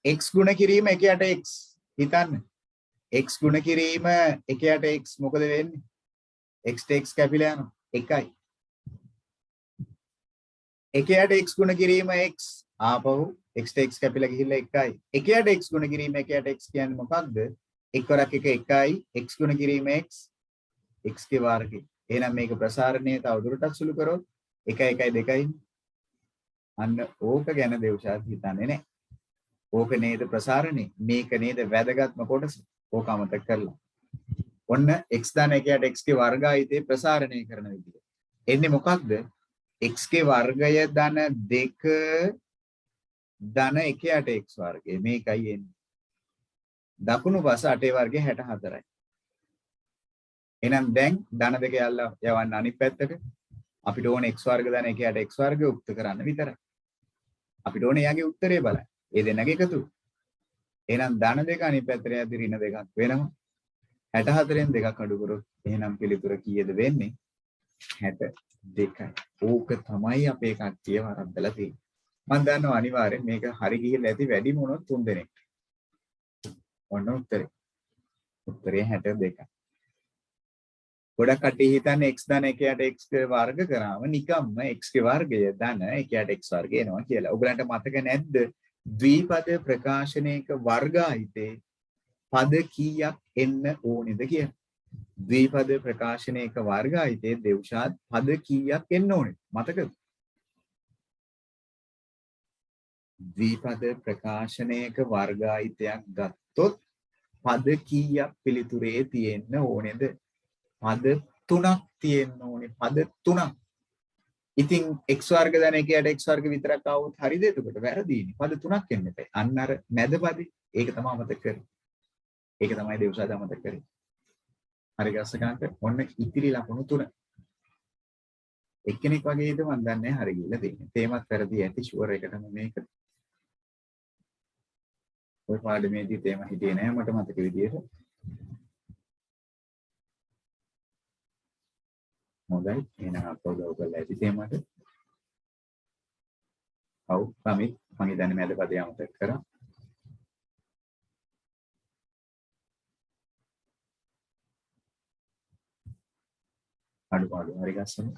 x ගුණ කිරීම 1යට x. හිතන්න. x ගුණ කිරීම 1යට x මොකද වෙන්නේ? x ට x කැපිලා යනවා. 1යි. 1යට x ගුණ කිරීම x ආපහු x ට x කැපිලා ගිහිල්ලා 1යි. 1යට x ගුණ කිරීම 1යට x කියන්නේ මොකක්ද? 1 වරක් 1 1යි x ගුණ කිරීම x x ගේ වර්ගය. එහෙනම් මේක ප්‍රසාරණය තවදුරටත් සුළු කරොත් 1 1 2යි. අන්න ඕක ගැන දෙව්ෂාත් හිතන්නේ නැහැ. ඕක නේද ප්‍රසාරණය. මේක නේද වැදගත්ම කොටස. ඕක අමතක කරලා. ඔන්න x ධන 1යට x ගේ වර්ගායිතේ ප්‍රසාරණය කරන විදිය. එන්නේ මොකක්ද? x ගේ වර්ගය ධන 2 ධන 1යට x වර්ගය. මේකයි එන්නේ. දකුණු පස 8 වර්ගය 64යි. එහෙනම් දැන් ධන දෙක යවන්න අනිත් පැත්තට. අපිට ඕනේ x වර්ග ධන 1යට x වර්ගය උක්ත කරන්න විතරයි. අපිට ඕනේ එයාගේ උත්තරේ බලන්න. ඒ දෙන්නගේ එකතු. එහෙනම් ධන දෙක අනිත් පැත්තට යද්දි ඍණ දෙකක් වෙනවා. 64න් දෙකක් අඩු කරොත් එහෙනම් පිළිතුර කීයද වෙන්නේ? 62යි. ඕක තමයි අපේ කට්ටිය වරද්දලා තියෙන්නේ. මම දන්නවා අනිවාර්යෙන් මේක හරි ගිහිල්ලා ඇති වැඩිම වුණොත් 3 දෙනෙක්. ඔන්න උත්තරේ. උත්තරේ 62යි. ගොඩක් කට්ටිය හිතන්නේ x ධන 1යට x වර්ග කරාම නිකම්ම x ගේ වර්ගය ධන 1යට x වර්ගය එනවා කියලා. ඔයගලන්ට මතක නැද්ද? ද්විපද ප්‍රකාශනයක වර්ගායිතේ පද කීයක් එන්න ඕනේද කියලා? ද්විපද ප්‍රකාශනයක වර්ගායිතේ දෙව්ෂාත් පද කීයක් එන්න ඕනේද? මතකද? ද්විපද ප්‍රකාශනයක වර්ගායිතයක් ගත්තොත් පද කීයක් පිළිතුරේ තියෙන්න ඕනේද? පද 3ක් තියෙන්න ඕනේ. පද 3ක්. ඉතින් x වර්ග ධන 1යට x වර්ග විතරක් આવොත් හරිද? එතකොට වැරදීනේ. පද 3ක් එන්න එපා. අන්න අර මැද පදේ. ඒක තමයි අමතක කරේ. ඒක තමයි දෙව්ෂාද අමතක කරේ. හරි ගස්සකන්ට ඔන්න ඉතිරි ලකුණු 3. එක්කෙනෙක් වගේද මන් දන්නේ හරි ගිහලා තියෙන්නේ. තේමත් වැරදි ඇති ෂුවර් එකටම මේක. ඔය පාඩමේදී තේම හිටියේ නෑ මට මතක විදියට. හොඳයි. එහෙනම් අපව උදව් කරලා ඇති තේමට. ඔව් සමිත් මම හිතන්නේ මැද පදේ අමතක කරා. අඩුපාඩු හරි ගස්සමු.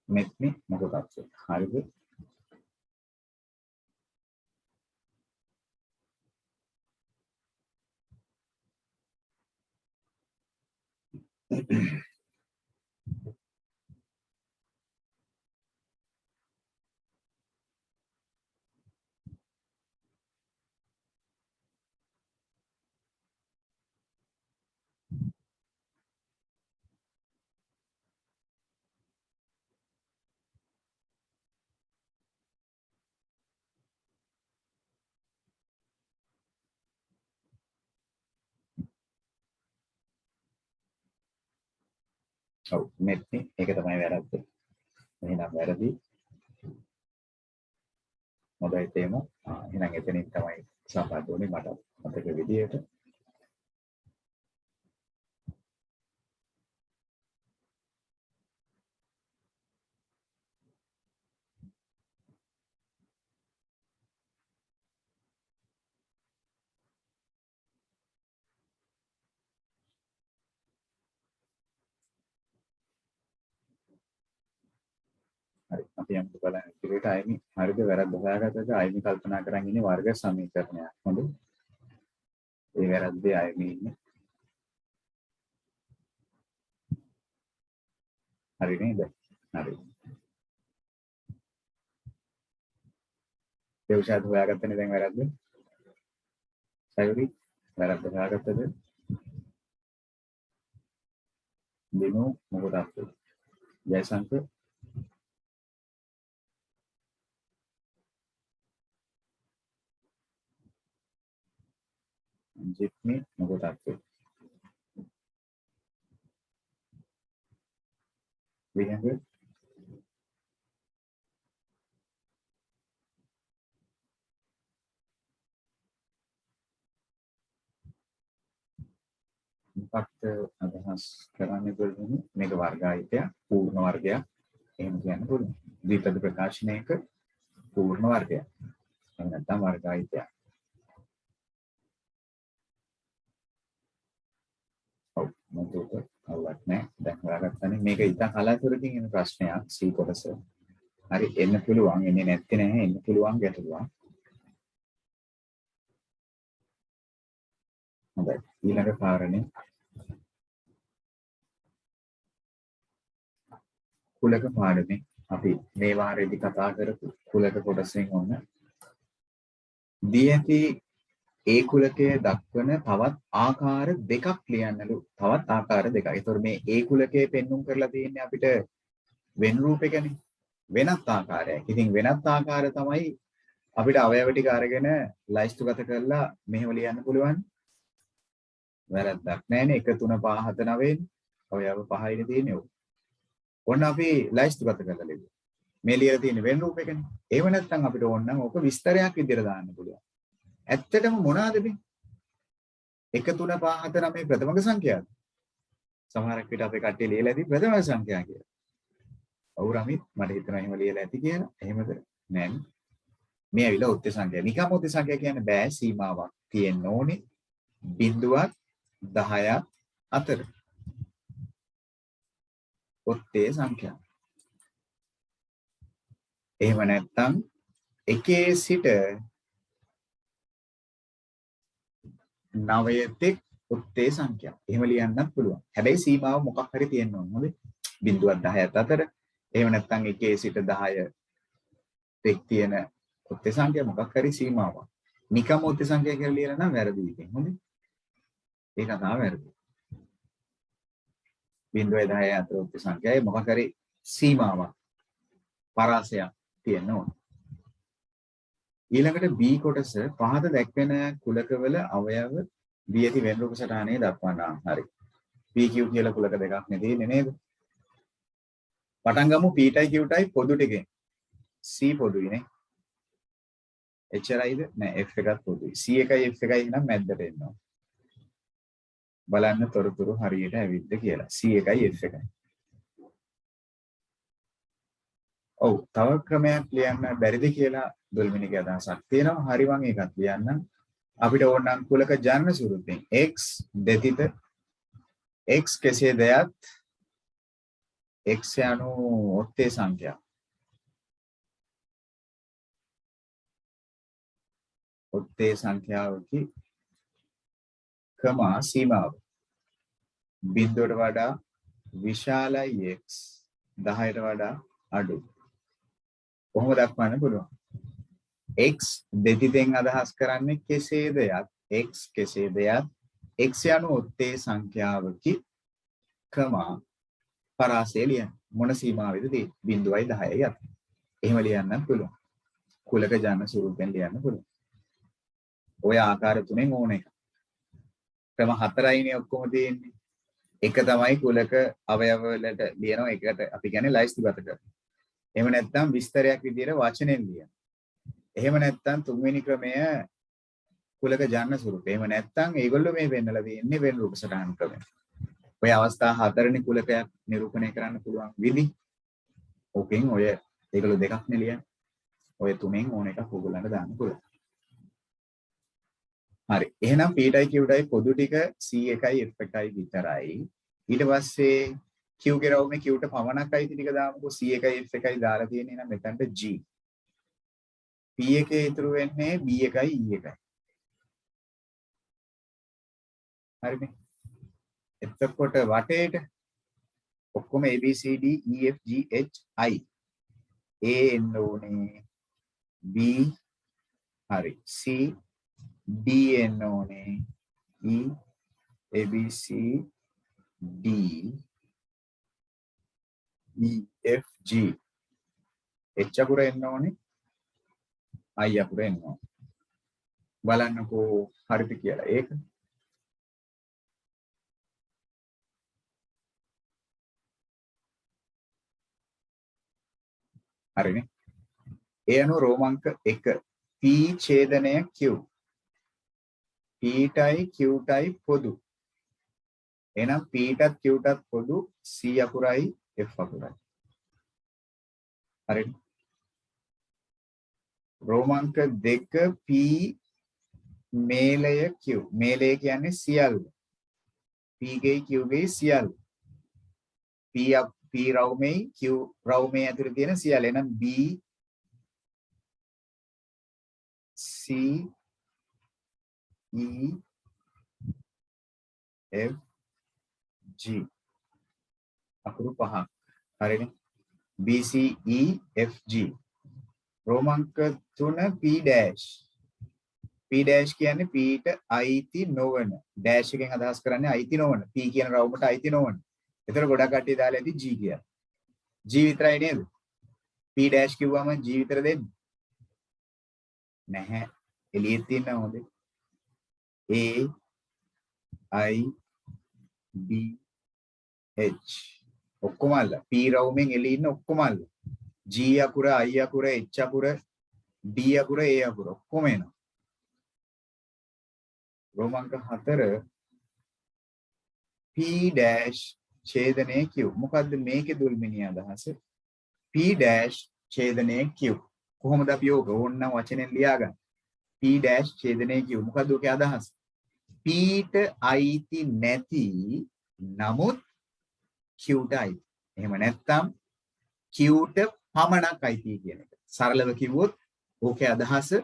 මෙත්නේ මොකක්ද? හරිද? ඔව් මෙත්නේ ඒක තමයි වැරද්ද. එහෙනම් වැරදි. හොඳයි තේම. එහෙනම් එතනින් තමයි සම්බන්ධ වුනේ මට මතක විදියට. හරි. අපි යමු බලන්න ඉතිරියට අයිමි හරිද වැරද්ද හොයාගත්තද අයිමි කල්පනා කරන් ඉන්නේ වර්ග සමීකරණයක්. හොඳයි. ඒ වැරද්දේ අයිමි ඉන්නේ. හරි නේද? හරි. දේවශාත් හොයාගත්තනේ දැන් වැරද්ද. සයුරි වැරද්ද හොයාගත්තද? දිනු මොකද අපේ? ජයසංක ජිත්මි මොකද අපේ? විහංග මොකක්ද අදහස් කරන්නේ බලමු. මේක වර්ගායිතයක් පූර්ණ වර්ගයක් එහෙම කියන්න පුළුවන්. ද්විපද ප්‍රකාශනයක පූර්ණ වර්ගයක්. එහෙම නැත්නම් වර්ගායිතයක්. ඔව් මොකද කවුවත් නැහැ. දැන් හොයාගත්තනේ මේක ඉතින් කලාතුරකින් එන ප්‍රශ්නයක් C කොටස. හරි එන්න පුළුවන් එන්නේ නැත්තේ නැහැ එන්න පුළුවන් ගැටලුවක්. හොඳයි ඊළඟ කාරණේ කුලක පාඩමේ අපි මේ වාරයේදී කතා කරපු කුලක කොටසෙන් ඔන්න දී ඇති ඒ කුලකයේ දක්වන තවත් ආකාර දෙකක් ලියන්නලු තවත් ආකාර දෙකක්. ඒතකොට මේ ඒ කුලකයේ පෙන්눔 කරලා තියෙන්නේ අපිට වෙන රූපයකනේ වෙනත් ආකාරයක්. ඉතින් වෙනත් ආකාර තමයි අපිට අවයව ටික අරගෙන ලයිස්තුගත කරලා මෙහෙම ලියන්න පුළුවන්. වැරද්දක් නැහැනේ 1 3 5 7 9 අවයව 5යිනේ තියෙන්නේ. ඔන්න අපි ලයිස්තුගත කරලා ලියමු. මේ ලියලා තියෙන වෙන රූපයකනේ. ඒව නැත්නම් අපිට ඕන නම් ඕක විස්තරයක් විදිහට දාන්න පුළුවන්. ඇත්තටම මොනවාද මේ 1 3 5 7 9 ප්‍රථමක සංඛ්‍යාවද? සමහරක් විට අපේ කට්ටිය ලියලා ඇති ප්‍රථම සංඛ්‍යා කියලා. ඔව් රමිත් මට හිතෙනවා එහෙම ලියලා ඇති කියලා. එහෙමද? නෑ. මේ ඇවිල්ලා ඔත්තේ සංඛ්‍යා. නිකම් ඔත්තේ සංඛ්‍යා කියන්න බෑ සීමාවක් තියෙන්න ඕනේ. බිඳුවක් 10ක් අතර. ඔත්තේ සංඛ්‍යා. එහෙම නැත්නම් එකේ සිට 9 තෙක් ඔත්තේ සංඛ්‍යා. එහෙම ලියන්නත් පුළුවන්. හැබැයි සීමාව මොකක් හරි තියෙන්න ඕන. හොඳේ. බිඳුවක් 10ක් අතර. එහෙම නැත්නම් එකේ සිට 10 තෙක් තියෙන ඔත්තේ සංඛ්‍යා මොකක් හරි සීමාවක්. නිකම් ඔත්තේ සංඛ්‍යා කියලා ලියලා නම් වැරදි ඉතින්. හොඳේ. ඒක තමයි වැරදි. බිඳුවයි 10 අතර ඔත්තේ සංඛ්‍යාවේ මොකක් හරි සීමාවක් පරාසයක් තියෙන්න ඕන. ඊළඟට B කොටස පහත දැක්වෙන කුලකවල අවයව දී ඇති වෙන රූප සටහනේ දක්වනවා. හරි. PQ කියලා කුලක දෙකක් නේ තියෙන්නේ නේද? පටන් ගමු P ටයි Q ටයි පොදු ටිකෙන්. C පොදුයිනේ. එච්චරයිද? නෑ F එකත් පොදුයි. C එකයි F එකයි නම් මැද්දට එනවා. බලන්න තොරතුරු හරියට ඇවිද්ද කියලා. C එකයි F එකයි. ඔව් තව ක්‍රමයක් ලියන්න බැරිද කියලා දොල්මිනිගේ අදහසක් තියෙනවා. හරි වං ඒකත් ලියන්න. අපිට ඕන නම් කුලක ජනන ස්වරූපයෙන් x දෙතිත x කෙසේ දෙයත් x යනු ඔත්තේ සංඛ්‍යාව. ඔත්තේ සංඛ්‍යාවකි කමා සීමාව බිඳුවට වඩා විශාලයි x 10ට වඩා අඩු. කොහොමද දක්වන්න පුළුවන්? x දෙතිතෙන් අදහස් කරන්නේ කෙසේද යත් x කෙසේද යත් x යනු ඔත්තේ සංඛ්‍යාවකි කමා පරාසය ලියන්න. මොන සීමාවෙද තියෙන්නේ? 0යි 10යි අතර. එහෙම ලියන්නත් පුළුවන්. කුලක ජනන ස්වරූපයෙන් ලියන්න පුළුවන්. ඔය ආකාර තුනෙන් ඕන එක. ක්‍රම 4යිනේ ඔක්කොම තියෙන්නේ. එක තමයි කුලක අවයව වලට ලියනවා. ඒකට අපි කියන්නේ ලයිස්තුගත කරනවා. එහෙම නැත්නම් විස්තරයක් විදියට වචනෙන් ලියන. එහෙම නැත්නම් තුන්වෙනි ක්‍රමය කුලක ජනන ස්වරූපය. එහෙම නැත්නම් ඒගොල්ලෝ මේ වෙන්නලා තියෙන්නේ වෙන රූප සටහන් ක්‍රමය. ඔය අවස්ථා 4 කුලකයක් නිරූපණය කරන්න පුළුවන් විදි. ඕකෙන් ඔය ඒගොල්ලෝ දෙකක් නේ ලියන්නේ. ඔය තුනෙන් ඕන එකක් ඕගොල්ලන්ට දාන්න පුළුවන්. හරි. එහෙනම් P ටයි Q ටයි පොදු ටික C එකයි F එකයි විතරයි. ඊට පස්සේ Q ගේ රවුමේ Q ට පමණක්යි ටික දාමුකෝ C එකයි F එකයි දාලා තියෙන්නේ නම් මෙතනට G. P එකේ ඉතුරු වෙන්නේ B එකයි E එකයි. හරිනේ. එතකොට වටේට ඔක්කොම A B C D E F G H I A එන්න ඕනේ B හරි C D එන්න ඕනේ E A B C D E F G H අකුර එන්න ඕනේ I අකුර එන්න ඕනේ බලන්නකෝ හරිද කියලා ඒක හරිනේ ඒ අනුව රෝමාංක 1 P ඡේදනය Q P ටයි Q ටයි පොදු එහෙනම් P ටත් Q ටත් පොදු C අකුරයි F අකුරයි හරිනේ රෝමාංක 2 P මේලය Q මේලය කියන්නේ සියල්ල P ගේ Q ගේ සියල්ල P රවුමේ Q රවුමේ ඇතුලේ තියෙන සියල්ල එහෙනම් B C E F G අකුරු පහක් හරිනේ B C E F G රෝමාංක 3 P dash P dash කියන්නේ P ට අයිති නොවන dash එකෙන් අදහස් කරන්නේ අයිති නොවන P කියන රවුමට අයිති නොවන. ඒතර ගොඩක් කට්ටිය දාලා ඇති G කියලා. G විතරයි නේද? P dash කිව්වම G විතර දෙන්නේ. නැහැ. එළියේ තියෙන හොඳේ. A I B H ඔක්කොම අල්ල. P රවුමෙන් එළියේ ඉන්න ඔක්කොම අල්ල. G අකුර I අකුර H අකුර D අකුර A අකුර ඔක්කොම එනවා. රෝමාංක 4 P dash ඡේදනයේ Q මොකද්ද මේකේ දුල්මිණී අදහස P dash ඡේදනයේ Q කොහොමද අපි ඕක ඕන්න වචනෙන් ලියාගන්න P dash ඡේදනයේ Q මොකද්ද ඔකේ අදහස P ට අයිති නැති නමුත් Q ට අයිති එහෙම නැත්නම් Q ට පමණක් අයිති කියන එක සරලව කිව්වොත් ඕකේ අදහස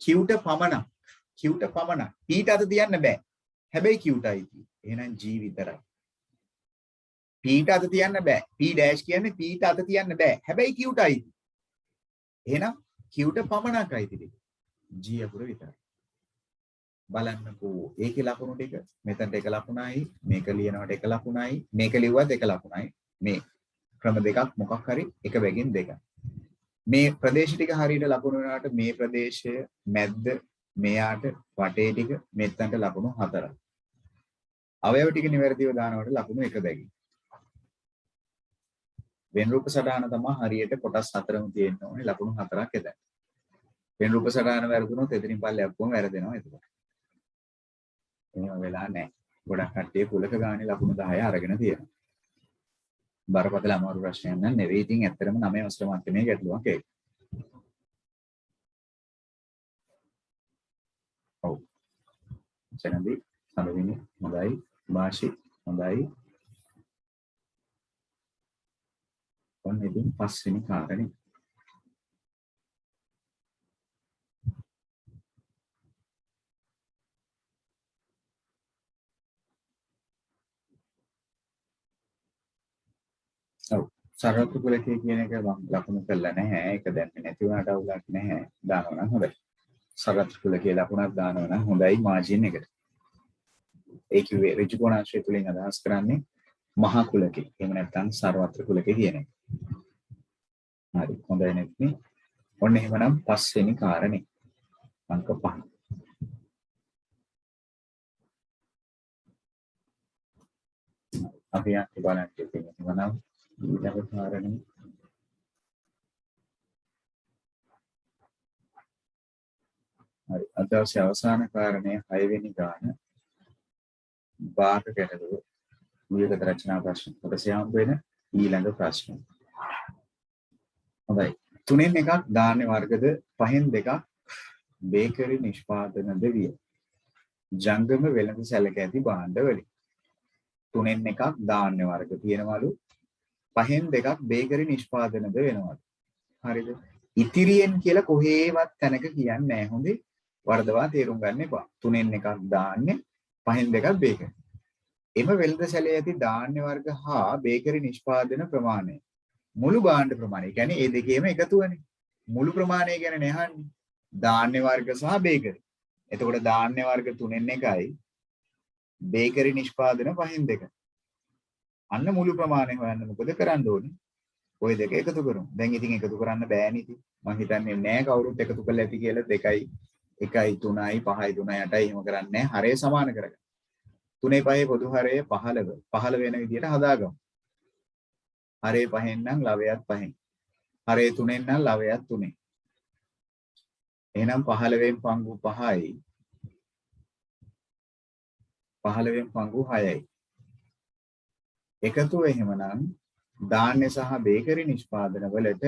Q ට පමණක් Q ට පමණක් P ට අත තියන්න බෑ හැබැයි Q ට අයිති එහෙනම් G විතරයි P ට අත තියන්න බෑ P dash කියන්නේ P ට අත තියන්න බෑ හැබැයි Q ට අයිති එහෙනම් Q ට පමණක් අයිති ටික G අකුර විතරයි බලන්නකෝ ඒකේ ලකුණු ටික මෙතනට එක ලකුණයි මේක ලියනවට එක ලකුණයි මේක ලිව්වත් එක ලකුණයි මේ ක්‍රම දෙකක් මොකක් හරි එක බැගින් දෙකක් මේ ප්‍රදේශ ටික හරියට ලකුණු වෙනාට මේ ප්‍රදේශය මැද්ද මෙයාට වටේ ටික මෙතනට ලකුණු 4ක් අවයව ටික නිවැරදිව දානකොට ලකුණු එක බැගින් වෙන රූප සටහන තමයි හරියට කොටස් 4ම තියෙන්න ඕනේ ලකුණු 4ක් එතන. වෙන රූප සටහන වැරදුනොත් එතනින් පල්ලෙයක් කොහොම වැරදෙනවා එතකොට. එහෙම වෙලා නැහැ. ගොඩක් කට්ටිය කුලක ගානේ ලකුණු 10 අරගෙන තියෙනවා. බරපතල අමාරු ප්‍රශ්නයක් නෑ නෙවෙයි. ඉතින් ඇත්තටම 9 වසර මට්ටමේ ගැටලුවක් ඒක. ඔව්. එතනදී සමවිනි හොඳයි. වාශි හොඳයි. ඔන්න ඉතින් පස්වෙනි කාරණේ ඔව් සරලත්ව කුලකයේ කියන එක ලකුණු කළා නැහැ ඒක දැන්නේ නැති වුණාට අවුලක් නැහැ දානවා නම් හොඳයි සරලත්ව කුලකයේ ලකුණක් දානවා නම් හොඳයි මාජින් එකට ඒ කිව්වේ ඍජු කෝණාංශය තුලින් අදහස් කරන්නේ මහා කුලකේ එහෙම නැත්නම් සර්වත්‍ර කුලකේ කියන එක හරි හොඳයි නැත්නම් ඔන්න එහෙමනම් පස්වෙනි කාරණේ අංක 5 අපි යන්න බලන්න තියෙනවා එහෙමනම් ඊළඟ කාරණේ හරි අදවසේ අවසාන කාරණේ 6 වෙනි ගාන භාග ගැටලුව විවිධ රචනා ප්‍රශ්න කොටස යම් වෙන ඊළඟ ප්‍රශ්න හොඳයි තුනෙන් එකක් ධාන්‍ය වර්ගද පහෙන් දෙකක් බේකරි නිෂ්පාදනද විය ජංගම වෙළඳ සැලක ඇති භාණ්ඩ වලින් තුනෙන් එකක් ධාන්‍ය වර්ග තියෙනවලු පහෙන් දෙකක් බේකරි නිෂ්පාදනද වෙනවා. හරිද? ඉතිරියෙන් කියලා කොහේවත් තැනක කියන්නේ නැහැ. හොඳේ වර්ධවා තේරුම් ගන්න එපා. 3න් එකක් දාන්නේ, 5න් දෙකක් බේකරි. එම වෙළඳසැලේ ඇති ධාන්‍ය වර්ග හා බේකරි නිෂ්පාදන ප්‍රමාණය මුළු භාණ්ඩ ප්‍රමාණය. කියන්නේ මේ දෙකේම එකතුවනේ. මුළු ප්‍රමාණය ගැන නහන්නේ. ධාන්‍ය වර්ග සහ බේකරි. එතකොට ධාන්‍ය වර්ග 3න් එකයි බේකරි නිෂ්පාදන 5න් දෙක. අන්න මුළු ප්‍රමාණය හොයන්න මොකද කරන්න ඕනේ? ওই දෙක එකතු කරමු. දැන් ඉතින් එකතු කරන්න බෑනේ ඉතින්. මම හිතන්නේ නෑ කවුරුත් එකතු කරලා ඇති කියලා 2යි 1යි 3යි 5යි 3යි 8යි එහෙම කරන්නේ නෑ. හරය සමාන කරගන්න. 3යි 5යි පොදු හරය 15. 15 වෙන විදිහට හදාගමු. හරය 5න් නම් ලවයත් 5න්. හරය 3න් නම් ලවයත් 3න්. එහෙනම් 15න් පංගු 5යි 15න් පංගු 6යි. එකතුව එහෙමනම් ධාන්‍ය සහ බේකරි නිෂ්පාදන වලට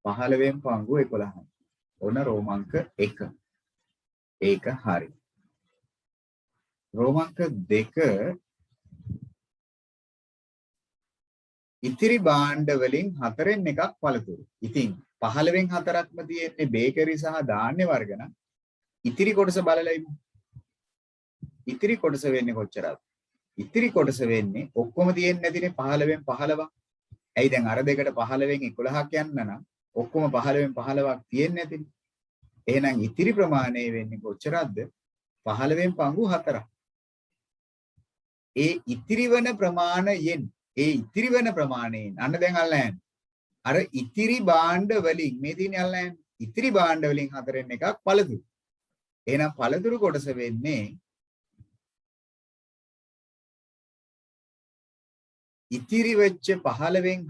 15න් පංගු 11යි. ඔන්න රෝමාංක 1. ඒක හරි. රෝමාංක 2 ඉතිරි භාණ්ඩ වලින් 4න් එකක් පළතුරු. ඉතින් 15න් 4ක්ම තියෙන්නේ බේකරි සහ ධාන්‍ය වර්ග නම් ඉතිරි කොටස බලලා ඉමු. ඉතිරි කොටස වෙන්නේ කොච්චරද? ඉතිරි කොටස වෙන්නේ ඔක්කොම තියෙන්නේ නැතිනේ 15න් 15ක්. ඇයි දැන් අර දෙකට 15න් 11ක් යන්න නම් ඔක්කොම 15න් 15ක් තියෙන්නේ නැතිනේ. එහෙනම් ඉතිරි ප්‍රමාණය වෙන්නේ කොච්චරද? 15න් පංගු 4ක්. ඒ ඉතිරි වන ප්‍රමාණයෙන් අන්න දැන් අල්ලන්නේ. අර ඉතිරි භාණ්ඩ වලින් මේ තියෙන්නේ අල්ලන්නේ. ඉතිරි භාණ්ඩ වලින් 4න් එකක් පළතුරු. එහෙනම් පළතුරු කොටස වෙන්නේ ඉතිරි වෙච්ච 15න්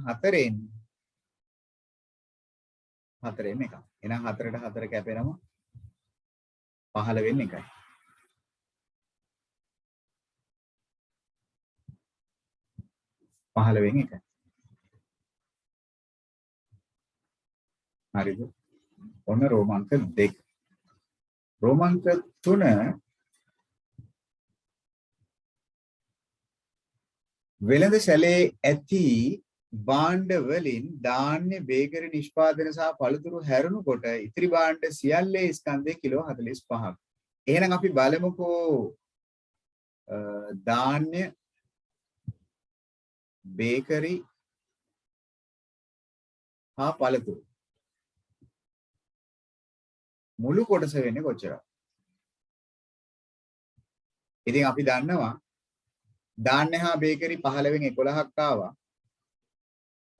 4න් එකක්. එහෙනම් 4ට 4 කැපෙනවා 15න් එකයි. හරිද? ඔන්න රෝමාංක 2. රෝමාංක 3 වෙළඳසැලේ ඇති භාණ්ඩ වලින් ධාන්‍ය බේකරි නිෂ්පාදන සහ පළතුරු හැරුණු කොට ඉතිරි භාණ්ඩ සියල්ලේ ස්කන්ධය කිලෝ 45ක්. එහෙනම් අපි බලමුකෝ ධාන්‍ය බේකරි හා පළතුරු මුළු කොටස වෙන්නේ කොච්චරද? ඉතින් අපි දන්නවා ධාන්‍ය හා බේකරි 15න් 11ක් ආවා.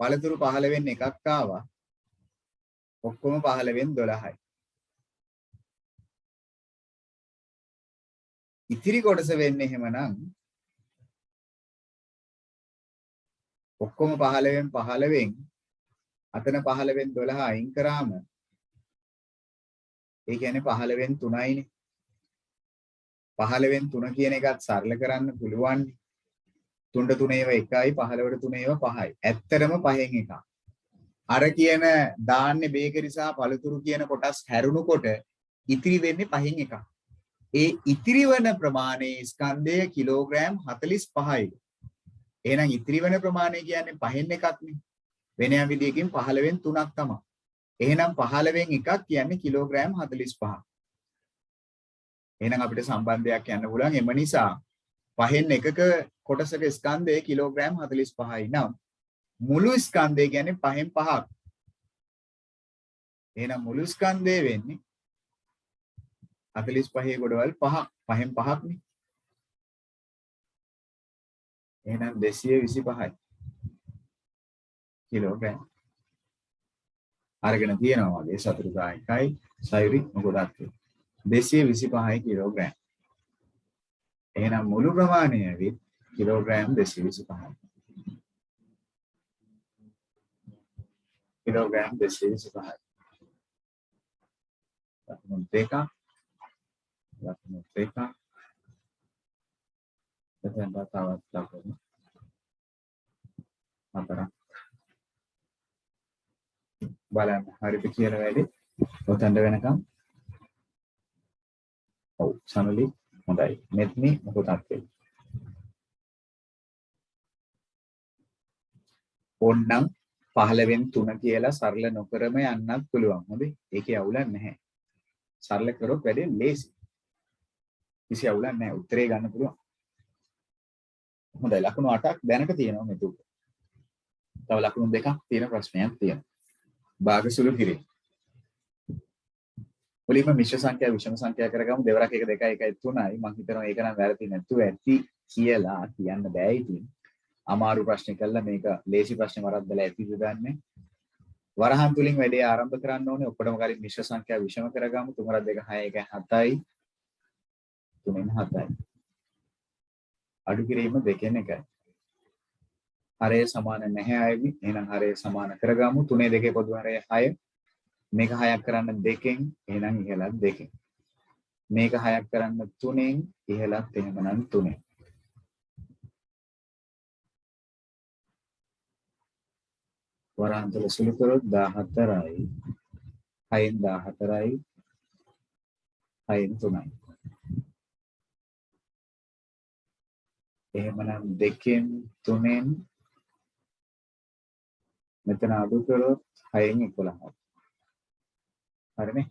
පළතුරු 15න් එකක් ආවා. ඔක්කොම 15න් 12යි. ඉතිරි කොටස වෙන්නේ එහෙමනම් ඔක්කොම 15න් 15න් අතන 15න් 12 අයින් කරාම ඒ කියන්නේ 15න් 3යිනේ. 15න් 3 කියන එකත් සරල කරන්න පුළුවන්. 3ට 3 ඒවා 1යි 15ට 3 ඒවා 5යි. ඇත්තටම 5න් එකක්. අර කියන ධාන්‍ය බේකරි සහ පළතුරු කියන කොටස් හැරුණුකොට ඉතිරි වෙන්නේ 5න් එකක්. ඒ ඉතිරි වන ප්‍රමාණයේ ස්කන්ධය කිලෝග්‍රෑම් 45යි. එහෙනම් ඉතිරි වන ප්‍රමාණය කියන්නේ 5න් එකක්නේ. වෙන යම් විදියකින් 15න් 3ක් තමයි. එහෙනම් 15න් එකක් කියන්නේ කිලෝග්‍රෑම් 45. එහෙනම් අපිට සම්බන්ධයක් යන්න පුළුවන්. එම නිසා 5න් එකක කොටසක ස්කන්ධය කිලෝග්‍රෑම් 45යි නම් මුළු ස්කන්ධය කියන්නේ 5න් 5ක්. එහෙනම් මුළු ස්කන්ධය වෙන්නේ 45 ගොඩවල් 5ක්. 5න් 5ක්නේ. එහෙනම් 225යි කිලෝග්‍රෑම්. අරගෙන තියෙනවා වගේ සතුටුදායකයි සයුරි මොකදත් 225යි කිලෝග්‍රෑම්. එහෙනම් මුළු ප්‍රමාණය ඇවිත් කිලෝග්‍රෑම් 225යි. කිලෝග්‍රෑම් 225යි. ලකුණු දෙකක්. එතෙන් තවත් ලකුණු 4ක්. බලන්න හරිද කියන වැඩි ඔතනට වෙනකම්. ඔව් සමලි හොඳයි. මෙත්නි මොකටද වෙන්නේ? ඕන්නම් 15න් 3 කියලා සරල නොකරම යන්නත් පුළුවන්. හොඳයි. ඒකේ අවුලක් නැහැ. සරල කරොත් වැඩේ ලේසි. කිසි අවුලක් නැහැ. උත්තරේ ගන්න පුළුවන්. හොඳයි. ලකුණු 8ක් දැනට තියෙනවා මෙතුක. තව ලකුණු 2ක් තියෙන ප්‍රශ්නයක් තියෙනවා. භාගසුළු කිරීම. මුලින්ම මිශ්‍ර සංඛ්‍යා විෂම සංඛ්‍යා කරගමු. දෙවරක් 1 2 1 3යි. මම හිතනවා ඒක නම් වැරදි නැතුව ඇති කියලා කියන්න බෑ ඉතින්. අමාරු ප්‍රශ්න කළා මේක ලේසි ප්‍රශ්න වරද්දලා ඇතිද දන්නේ. වරහන් තුලින් වැඩේ ආරම්භ කරන්න ඕනේ. ඔක්කොටම කලින් මිශ්‍ර සංඛ්‍යා විෂම කරගමු. 3 2 6 1 7යි. 3න් 7යි. අඩු කිරීම 2න් 1යි. හරය සමාන නැහැ අයවි. එහෙනම් හරය සමාන කරගමු. 3 2 පොදු හරය 6. මේක 6ක් කරන්න 2න් එහෙනම් ඉහළත් 2න්. මේක 6ක් කරන්න 3න් ඉහළත් එහෙමනම් 3න්. වරහන් තුල සුළු කරොත් 14යි. 6න් 14යි. 6න් 3යි. එහෙමනම් 2න් 3න් මෙතන අඩු කරොත් 6න් 11යි. හරිනේ.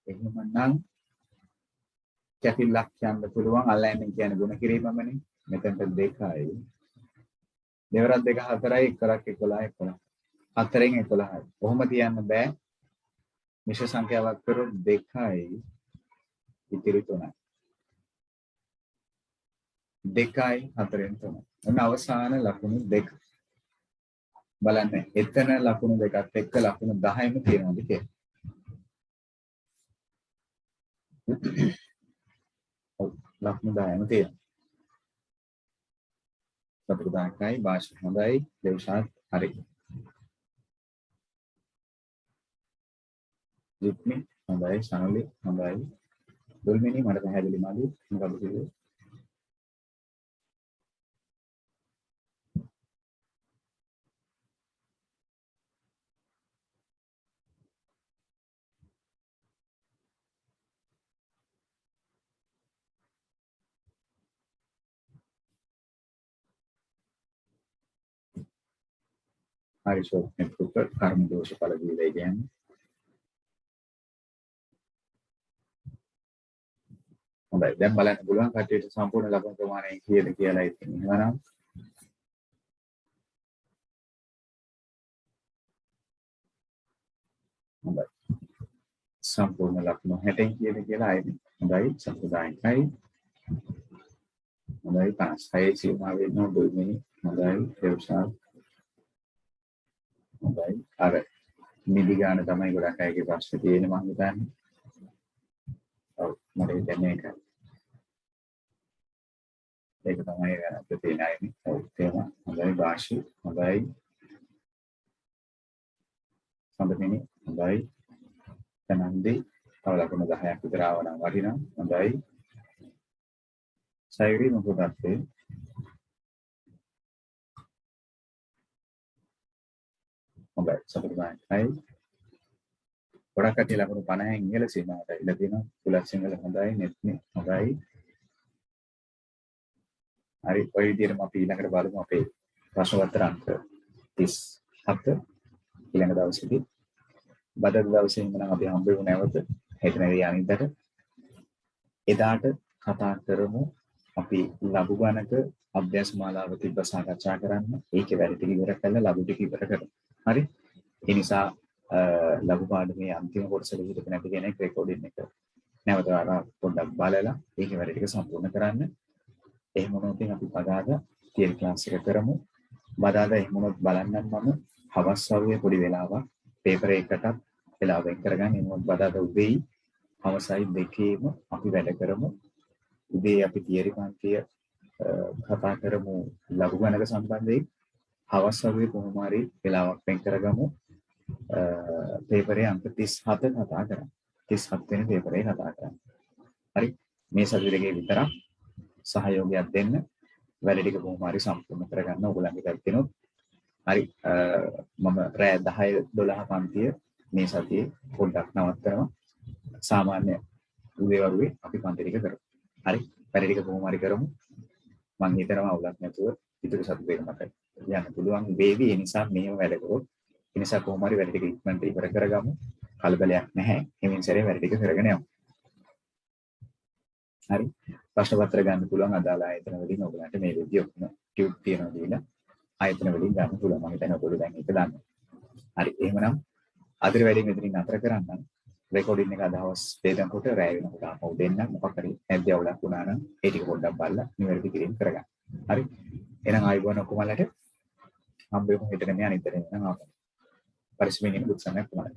එහෙමනම් කැපිල්ලක් කියන්න පුළුවන් අල්ලන්නේ කියන්නේ ගුණ කිරීමමනේ. මෙතනට 2යි. දෙවරක් 2 4යි 1ක් 11 4න් 11යි. කොහොම තියන්න බෑ. මිශ්‍ර සංඛ්‍යාවක් කරොත් 2යි ඉතිරි 3යි. 2යි 4න් 3යි. ඔන්න අවසාන ලකුණු 2. බලන්න එතන ලකුණු 2ත් එක්ක ලකුණු 10ම තියෙනවද කියලා. ඔව් ලකුණු 10ම තියෙනවා. සතුටුදායකයි භාෂා හොඳයි දේශාත් හරි. ජිත්මි හොඳයි සනලි හොඳයි. දුල්මිනි මට පැහැදිලි මාළු මොකද කිව්වේ? හරි ෂෝට් පුතේ කර්ම දෝෂ ඵල දීලා කියන්නේ. හොඳයි දැන් බලන්න පුළුවන් කට්ටියට සම්පූර්ණ ලකුණු ප්‍රමාණය කීයද කියලා ඉතින් එහෙනම් හොඳයි සම්පූර්ණ ලකුණු 60න් කීයද කියලා ආයෙත් හොඳයි සතුටුදායකයි හොඳයි 56 සීමා වෙන්න දුල්මිනි හොඳයි දේශාත් හොඳයි අර මිදි ගන්න තමයි ගොඩක් අයගේ ප්‍රශ්න තියෙන්නේ මම හිතන්නේ. ඔව් මට හිතන්නේ ඒක තමයි වැරද්ද තියෙන අයනේ. ඔව් තේම හොඳයි භාෂි හොඳයි සම්බන්ධිනි හොඳයි තනන්දි තව ලකුණු 10ක් විතර ආවනම් වටිනවා. හොඳයි සයිරි මොකදත් හොඳයි සතුටුදායකයි. ගොඩක් කට්ටිය ලකුණු 50න් ඉහළ සීමාවට ඉඳ තියෙනවා. පුලත් සිංහල හොඳයි නෙත්නි හොඳයි. හරි ඔය විදිහටම අපි ඊළඟට බලමු අපේ ප්‍රශ්න පත්‍ර අංක 37 ඊළඟ දවසේදී. බදද දවසේ ඉඳන් අපි හම්බ වෙමු නැවත හෙට නැරී අනිද්දාට. එදාට කතා කරමු අපි ලඝු ගණක අභ්‍යාස මාලාව තිබ්බ සාකච්ඡා කරන්න. ඒකේ වැඩ ටික ඉවර කරලා ලඝු ටික ඉවර කරමු. හරි. ඒ නිසා ලඝු පාඩමේ අන්තිම කොටසට විතර නැති කෙනෙක් රෙකෝඩින් එක නැවත පොඩ්ඩක් බලලා ඒකේ වැඩ ටික සම්පූර්ණ කරන්න. එහෙම වුණොත් අපි බදාදා තියරි ක්ලාස් එක කරමු. බදාදා එහෙම වුණොත් බලන්නම් මම හවස් වරුවේ පොඩි වෙලාවක් පේපර් එකකට වෙලාව වෙන් කරගන්න. එහෙම බදාදා උදේයි හවසයි දෙකේම අපි වැඩ කරමු. උදේ අපි තියරි පන්තිය කතා කරමු ලඝු ගණක සම්බන්ධයෙන්. හවස් වරුවේ කොහොම හරි වෙලාවක් වෙන් කරගමු. පේපරේ අංක 37 කතා කරමු. 37 වෙනි පේපරේ කතා කරමු. හරි. මේ සති දෙකේ විතරක් සහයෝගයක් දෙන්න. වැඩ ටික කොහොම හරි සම්පූර්ණ කරගන්න ඕගොල්ලන්ගේ පැත්තෙනොත්. හරි. මම රෑ 10 12 පන්තිය මේ සතියේ පොඩ්ඩක් නවත්තනවා. සාමාන්‍ය උදේ වරුවේ අපි පන්ති ටික කරමු. හරි. වැඩ ටික කොහොම හරි කරමු. මම හිතනවා අවුලක් නැතුව ඉදිරි සති දෙක මට යන්න පුළුවන් වේවි. ඒ නිසා මේව වැඩ කරොත් ඒ නිසා කොහොම හරි වැඩ ටික ඉක්මනට ඉවර කරගමු. කලබලයක් නැහැ. හිමින් සැරේ වැඩ ටික කරගෙන යමු. හරි. ප්‍රශ්න පත්‍ර ගන්න පුළුවන් අදාළ ආයතන වලින් ඔයගලන්ට මේ විදිය ඔක්කොම ටියුබ් තියනවා දීලා ආයතන වලින් ගන්න පුළුවන්. මම හිතන්නේ ඔයගොල්ලෝ දැන් ඒක දන්නවා. හරි. එහෙමනම් අදිරි වැඩි මෙතනින් නතර කරන්න. රෙකෝඩින් එක අදහස් වේදන් කොට රැය වෙනකොට ආපහු දෙන්න. මොකක් හරි නැද්ද අවුලක් වුණා නම් ඒ ටික පොඩ්ඩක් බලලා නිවැරදි කිරීම කරගන්න. හරි. එහෙනම් ආයිබෝන ඔක්කොමලට හම්බෙමු හිතන්නේ අනිත් දේ නම් ආපහු. පරිස්සමෙන් ඉන්න උත්සාහයක් කරන්න.